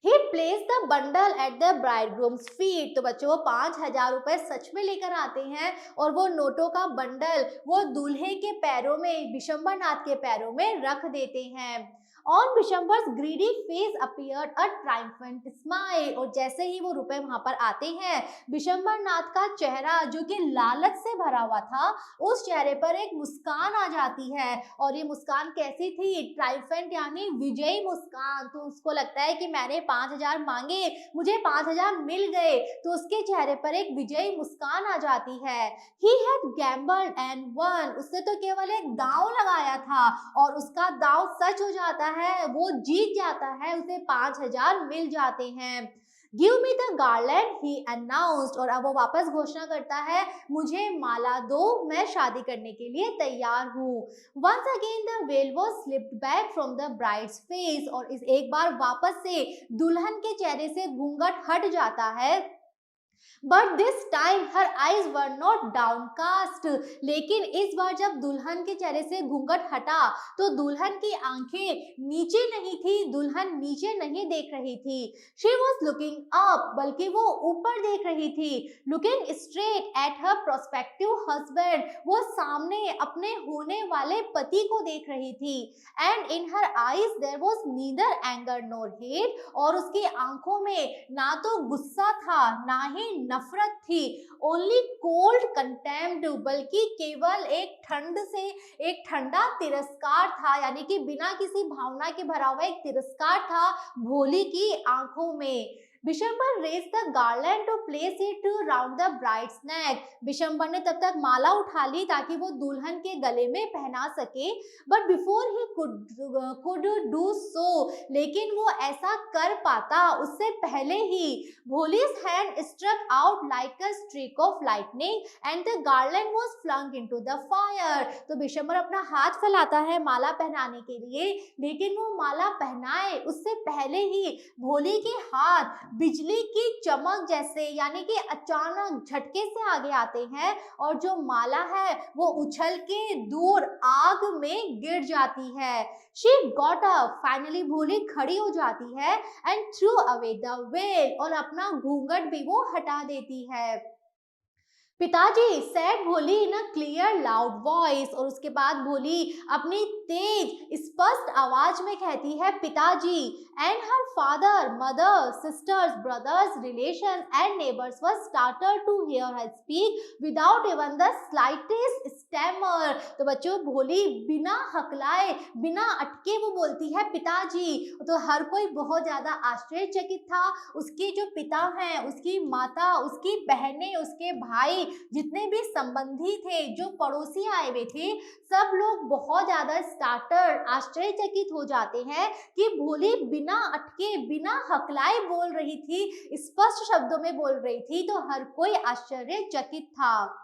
He placed the bundle at the bridegroom's feet। तो बच्चों वो 5000 रुपए सच में लेकर आते हैं और वो नोटों का बंडल वो दूल्हे के पैरों में, बिशंबर नाथ के पैरों में रख देते हैं। On Bishamber's greedy face appeared a triumphant smile, और जैसे ही वो रुपए वहां पर आते हैं, बिशंबर नाथ का चेहरा जो कि लालच से भरा हुआ था, उस चेहरे पर एक मुस्कान आ जाती है। और ये मुस्कान कैसी थी? ट्रायम्फेंट यानी विजयी मुस्कान। तो उसको लगता है कि मैंने 5,000 मांगे, मुझे 5,000 मिल गए, तो उसके चेहरे पर एक विजयी मुस्कान आ जाती है। He had gambled and won, उसने तो केवल एक दांव लगाया था और उसका दांव सच हो जाता है, वो जीत जाता है, उसे 5,000 मिल जाते हैं। Give me the garland he announced, और अब वो वापस घोषणा करता है, मुझे माला दो, मैं शादी करने के लिए तैयार हूँ। Once again the veil was slipped back from the bride's face, और इस एक बार वापस से दुल्हन के चेहरे से घूंघट हट जाता है। But this time her eyes were not downcast, लेकिन इस बार जब दुल्हन के चेहरे से घूंघट हटा तो दुल्हन की आंखें नीचे नहीं थी, दुल्हन नीचे नहीं देख रही थी। शी वॉज लुकिंग अप, बल्कि वो ऊपर देख रही थी। Looking straight at her prospective husband, वो सामने अपने होने वाले पति को देख रही थी। And in her eyes there was neither anger nor hate, और उसकी आंखों में ना तो गुस्सा था ना ही नफरत थी, ओनली कोल्ड कंटेम्प्ट, बल्कि केवल एक ठंडा तिरस्कार था, यानी कि बिना किसी भावना के भरा हुआ एक तिरस्कार था भोली की आंखों में। Bishambar raised the garland to place it round the bride's neck, Bishambar ने तब तक माला उठा ली ताकि वो दुल्हन के गले में पहना सके। But before he could do so, लेकिन वो ऐसा कर पाता उससे पहले ही भोली's hand struck out like a streak of lightning and the garland was flung into the fire, तो बिशंबर अपना हाथ फैलाता है माला पहनाने के लिए, लेकिन वो माला पहनाए उससे पहले ही भोली के हाथ बिजली की चमक जैसे, यानी कि अचानक झटके से आगे आते हैं, और जो माला है वो उछल के दूर आग में गिर जाती है। She got up, फाइनली भोली खड़ी हो जाती है, and threw away the veil, और अपना घूंघट भी वो हटा देती है। पिताजी सैड भोली इन अ क्लियर लाउड वॉइस, और उसके बाद भोली अपनी तेज स्पष्ट आवाज में कहती है पिताजी। And her father mother sisters brothers relation and neighbours were started to hear her speak without even the slightest stammer, तो बच्चों भोली बिना हकलाए बिना अटके वो बोलती है पिताजी। तो हर कोई बहुत ज्यादा आश्चर्यचकित था, उसके जो पिता हैं, उसकी माता, उसकी बहनें, उसके भाई, जितने भी संबंधी थे, जो पड़ोसी आए हुए थे, सब लोग बहुत ज्यादा स्टार्टर आश्चर्यचकित हो जाते हैं कि भोली बिना अटके बिना हकलाए बोल रही थी, स्पष्ट शब्दों में बोल रही थी, तो हर कोई आश्चर्यचकित था।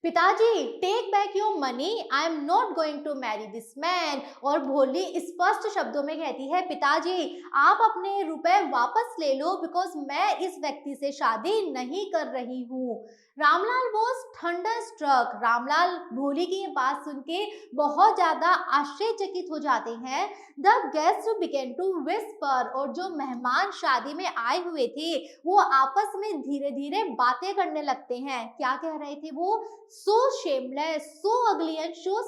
पिताजी take back your money, I am not going to marry this man, और भोली स्पष्ट शब्दों में कहती है पिताजी आप अपने रुपए वापस ले लो, बिकॉज मैं इस व्यक्ति से शादी नहीं कर रही हूँ। रामलाल वॉज थंडरस्ट्रक, रामलाल भोली की ये बात सुन के बहुत ज्यादा आश्चर्यचकित हो जाते हैं। The guest began to whisper, और जो मेहमान शादी में आए हुए थे वो आपस में धीरे धीरे बातें करने लगते हैं। क्या कह रहे थे वो? सो शेमलेस, सो अगली एंड सो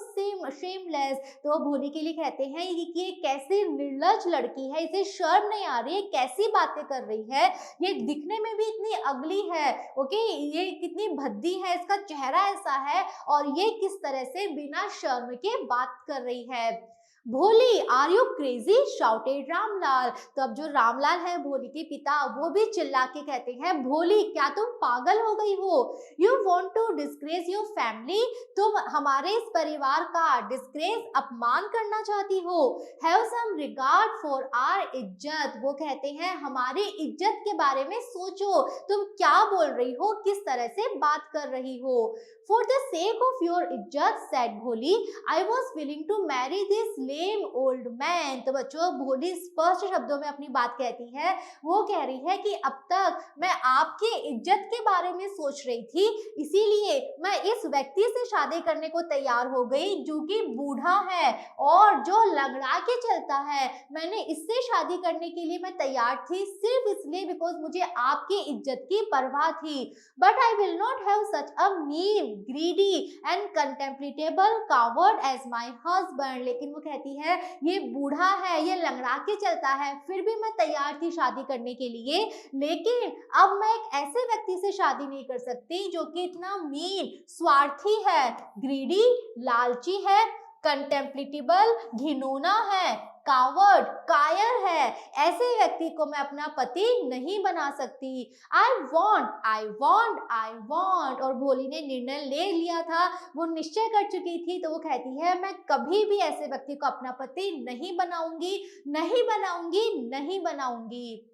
शेमलेस, तो वो भोली के लिए कहते हैं कि ये कैसी निर्लज लड़की है, इसे शर्म नहीं आ रही है, कैसी बातें कर रही है, ये दिखने में भी इतनी अगली है, ओके, ये कितनी भद्दी है, इसका चेहरा ऐसा है, और ये किस तरह से बिना शर्म के बात कर रही है। Bholi are you crazy, shouted Ramlal, तो अब जो रामलाल है भोली के पिता, वो भी चिल्ला के कहते हैं भोली क्या तुम पागल हो गई हो? You want to disgrace your family, तुम हमारे इस परिवार का डिस्ग्रेस अपमान करना चाहती हो। Have some regard for our इज्जत, वो कहते हैं हमारी इज्जत के बारे में सोचो, तुम क्या बोल रही हो, किस तरह से बात कर रही हो। For the sake of your इज्जत, said भोली, I was willing to marry this lame old man, तो बच्चों भोली स्पष्ट शब्दों में अपनी बात कहती है, वो कह रही है कि अब तक मैं आपकी इज्जत के बारे में सोच रही थी, इसीलिए मैं इस व्यक्ति से शादी करने को तैयार हो गई जो कि बूढ़ा है और जो लंगड़ा के चलता है। मैंने इससे शादी करने के लिए मैं तैयार थी सिर्फ इसलिए बिकॉज मुझे आपकी इज्जत की परवाह थी। But I will not have such a mean greedy and contemptible coward as my husband, लेकिन वो कहती कहती है ये बूढ़ा है, ये लंगड़ा के चलता है, फिर भी मैं तैयार थी शादी करने के लिए, लेकिन अब मैं एक ऐसे व्यक्ति से शादी नहीं कर सकती जो कि इतना मीन, स्वार्थी है, ग्रीडी, लालची है, कंटेम्प्लेटिबल, घिनौना है, कावर्ड, कायर है, ऐसे व्यक्ति को मैं अपना पति नहीं बना सकती। I want. और भोली ने निर्णय ले लिया था, वो निश्चय कर चुकी थी, तो वो कहती है मैं कभी भी ऐसे व्यक्ति को अपना पति नहीं बनाऊंगी, नहीं बनाऊंगी, नहीं बनाऊंगी।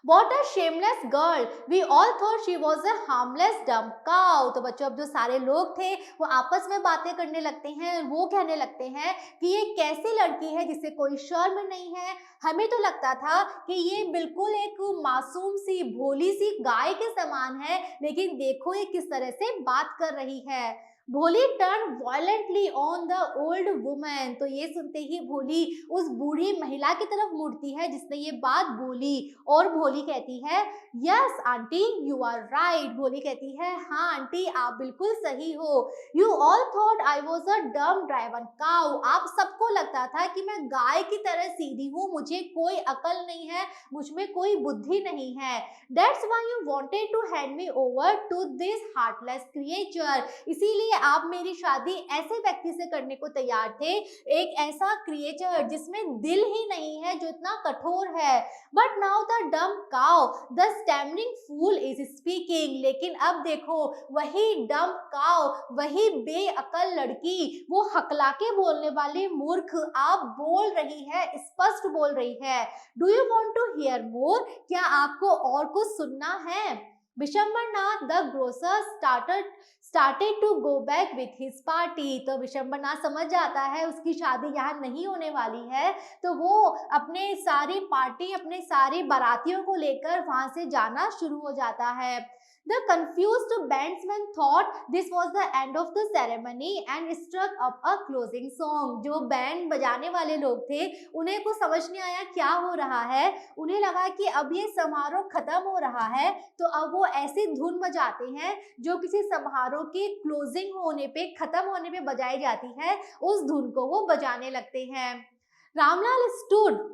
What a shameless girl! We all thought she was a harmless dumb cow. तो बच्चों, अब जो सारे लोग थे वो आपस में बातें करने लगते हैं, वो कहने लगते हैं कि ये कैसी लड़की है जिसे कोई शर्म नहीं है। हमें तो लगता था कि ये बिल्कुल एक मासूम सी, भोली सी गाय के समान है, लेकिन देखो ये किस तरह से बात कर रही है। भोली turn violently on the old woman. तो ये सुनते ही भोली उस बूढ़ी महिला की तरफ मुड़ती है जिसने ये बात बोली, और भोली कहती है yes auntie you are right. Bholi कहती है हाँ आंटी आप बिल्कुल सही हो। You all thought I was a dumb driven cow. आप सबको लगता था कि मैं गाय की तरह सीधी हूँ, मुझे कोई अकल नहीं है, मुझ में कोई बुद्धि नहीं है। That's why you wanted to hand me over to this heartless creature. इसीलिए आप मेरी शादी ऐसे व्यक्ति से करने को तैयार थे, एक ऐसा क्रिएचर जिसमें दिल ही नहीं है, जो इतना कठोर है। But now the dumb cow, the stammering fool is speaking. लेकिन अब देखो वही डम काउ, वही बेअकल लड़की, वो हकला के बोलने वाली मूर्ख आप बोल रही है, स्पष्ट बोल रही है। Do you want to hear more? क्या आपको और कुछ सुनना है? Vishambarnath the grocer started to go back with his party। तो विशंबरनाथ समझ जाता है उसकी शादी यहाँ नहीं होने वाली है, तो वो अपने सारी पार्टी, अपने सारे बारातियों को लेकर वहां से जाना शुरू हो जाता है। The confused bandsman thought this was the end of the ceremony and struck up a closing song। जो बैंड बजाने वाले लोग थे उन्हें कुछ समझ नहीं आया क्या हो रहा है, उन्हें लगा कि अब ये समारोह खत्म हो रहा है, तो अब वो ऐसी धुन बजाते हैं जो किसी समारोह की क्लोजिंग होने पे, खत्म होने पे बजाई जाती है, उस धुन को वो बजाने लगते हैं। Ramlal stood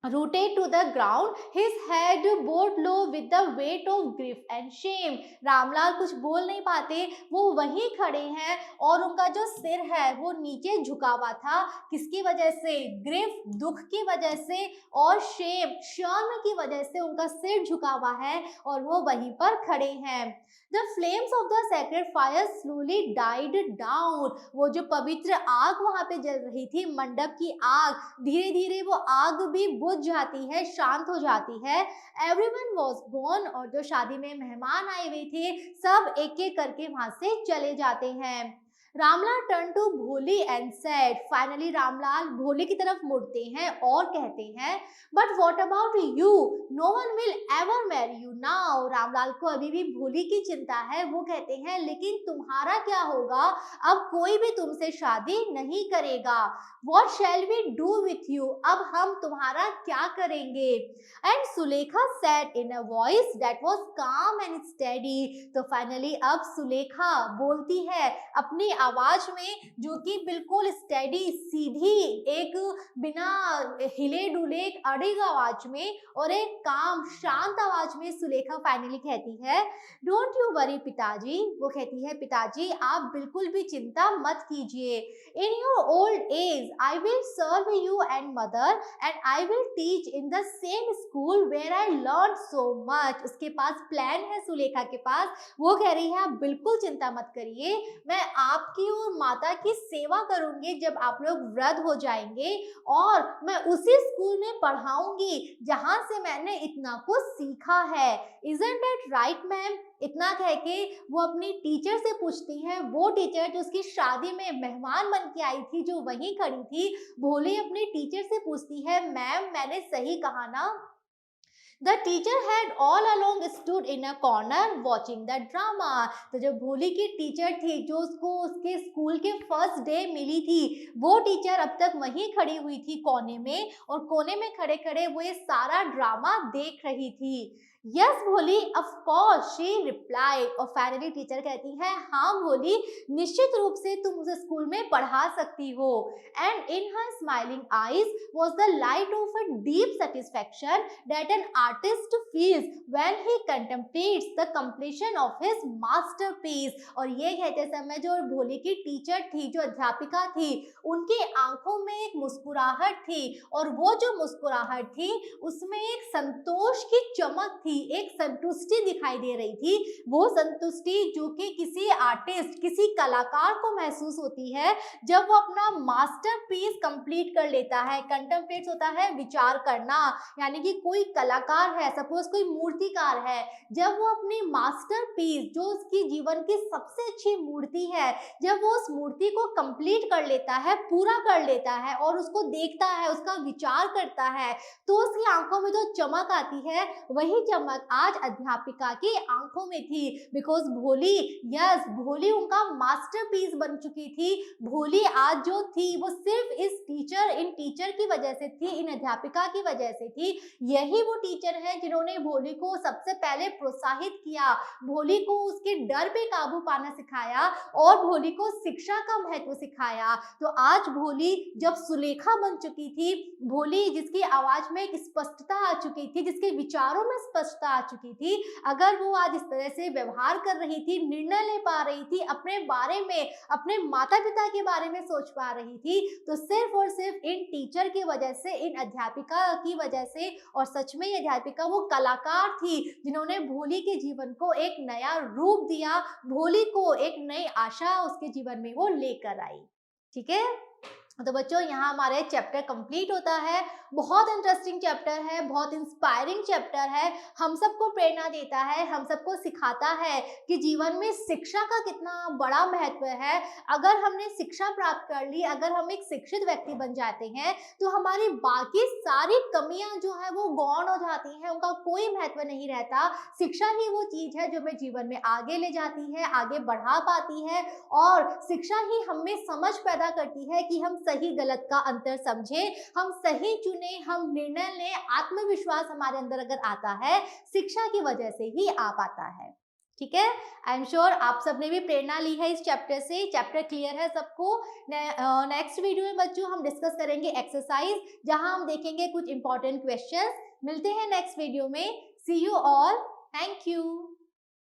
rooted to the ground, his head bowed low with the weight of grief and shame। Ramlal कुछ बोल नहीं पाते, वो वहीं खड़े हैं और उनका जो सिर है वो नीचे झुका हुआ था। किसकी वजह से? ग्रिफ, दुख की वजह से, और शेम, शर्म की वजह से उनका सिर झुका हुआ है और वो वहीं पर खड़े हैं। The flames of the sacred fire slowly died down। वो जो पवित्र आग वहां पे जल रही थी, मंडप की आग, धीरे धीरे वो आग भी बुझ जाती है, शांत हो जाती है। Everyone was gone। और जो शादी में मेहमान आए हुए थे सब एक एक करके वहां से चले जाते हैं। Ramlal turn to Bholi and said. Finally Ramlal Bholi की तरफ मुड़ते हैं और कहते हैं but what about you? No one will ever marry you now. Ramlal को अभी भी भोली की चिंता है, वो कहते हैं लेकिन तुम्हारा क्या होगा, अब कोई भी तुमसे शादी नहीं करेगा। What shall we do with you? अब हम तुम्हारा क्या करेंगे? And Sulekha said in a voice that was calm and steady. तो फाइनली अब सुलेखा बोलती है अपनी आवाज में, जो कि बिल्कुल स्टेडी, सीधी, एक बिना हिले डुले, एक अड़िग आवाज में और एक काम, शांत आवाज में सुलेखा फाइनली कहती है डोंट यू वरी पिताजी। वो कहती है पिताजी आप बिल्कुल भी चिंता मत कीजिए। In your old age I will serve you and mother and I will teach in the same school where I learn so much. उसके पास प्लान है सुलेखा के पास, वो कह रही है आप बिल्कुल चिंता मत करिए, मैं आपकी और माता की सेवा करूंगी जब आप लोग वृद्ध हो जाएंगे, और मैं उसी स्कूल में पढ़ाऊंगी जहां से मैंने इतना कुछ सीखा है। Isn't that right ma'am? इतना कह के वो अपनी टीचर से पूछती है, वो टीचर जो उसकी शादी में मेहमान बन के आई थी, जो वहीं खड़ी थी। भोली अपनी टीचर से पूछती है मैम मैंने सही कहा ना? The teacher had all along stood in a corner watching the drama। तो जो भोली की टीचर थी, जो उसको उसके स्कूल के फर्स्ट डे मिली थी, वो टीचर अब तक वहीं खड़ी हुई थी कोने में, और कोने में खड़े खड़े वो ये सारा ड्रामा देख रही थी। यस भोली, ऑफ कोर्स शी रिप्लाइड। और फाइनली टीचर कहती है, हाँ भोली, निश्चित रूप से तुम उसे स्कूल में पढ़ा सकती हो। And in her smiling eyes was the light of a deep satisfaction that an artist feels when he contemplates the completion of his masterpiece. और ये कहते समय जो भोली की टीचर थी, जो अध्यापिका थी, उनकी आंखों में एक मुस्कुराहट थी, और वो जो मुस्कुराहट थी उसमें एक संतोष की चमक थी, एक संतुष्टि दिखाई दे रही थी। वो संतुष्टि जो कि किसी आर्टिस्ट, किसी कलाकार को महसूस होती है जब वो अपना मास्टरपीस कंप्लीट कर लेता है। कंटेम्पलेट होता है विचार करना, यानी कि कोई कलाकार है, सपोज कोई मूर्तिकार है, जब वो अपनी मास्टरपीस, जो उसकी जीवन की सबसे अच्छी मूर्ति है, जब वो उस मूर्ति को कंप्लीट कर लेता है, पूरा कर लेता है और उसको देखता है, उसका विचार करता है, तो उसकी आंखों में जो चमक आती है, वही चमक आज अध्यापिका की आंखों में थी। बिकॉज भोली, यस भोली उनका मास्टरपीस बन चुकी थी। भोली आज जो थी वो सिर्फ इस टीचर, इन टीचर की वजह से थी, इन अध्यापिका की वजह से थी। यही वो टीचर है जिन्होंने भोली को सबसे पहले प्रोत्साहित किया, भोली को उसके डर पे काबू पाना सिखाया और भोली को शिक्षा का महत्व सिखाया। तो आज भोली जब सुलेखा बन चुकी थी, भोली जिसकी आवाज में एक स्पष्टता आ चुकी थी, जिसके विचारों में स्पष्टता आ चुकी थी, अगर वो आज इस तरह से व्यवहार कर रही थी, निर्णय ले पा रही थी, अपने बारे में, अपने माता पिता के बारे में सोच पा रही थी, तो सिर्फ और सिर्फ इन टीचर की वजह से, इन अध्यापिका की वजह से। और सच में ये अध्यापिका वो कलाकार थी जिन्होंने भोली के जीवन को एक नया रूप दिया, भोली को एक नई आशा उसके जीवन में वो लेकर आई। ठीक है, तो बच्चों यहाँ हमारे चैप्टर कंप्लीट होता है। बहुत इंटरेस्टिंग चैप्टर है, बहुत इंस्पायरिंग चैप्टर है, हम सबको प्रेरणा देता है, हम सबको सिखाता है कि जीवन में शिक्षा का कितना बड़ा महत्व है। अगर हमने शिक्षा प्राप्त कर ली, अगर हम एक शिक्षित व्यक्ति बन जाते हैं, तो हमारी बाकी सारी कमियां जो है वो गौण हो जाती हैं, उनका कोई महत्व नहीं रहता। शिक्षा ही वो चीज है जो हमें जीवन में आगे ले जाती है, आगे बढ़ा पाती है, और शिक्षा ही हमें समझ पैदा करती है कि हम सही गलत का अंतर समझें, हम सही चुने, हम निर्णय लें। आत्मविश्वास हमारे अंदर अगर आता है, शिक्षा की वजह से ही आ पाता है। ठीक है, आई एम श्योर आप सबने भी प्रेरणा ली है इस चैप्टर से। चैप्टर क्लियर है सबको। नेक्स्ट वीडियो में बच्चों हम डिस्कस करेंगे एक्सरसाइज, जहां हम देखेंगे कुछ इंपॉर्टेंट क्वेश्चंस। मिलते हैं नेक्स्ट वीडियो में। सी यू ऑल, थैंक यू।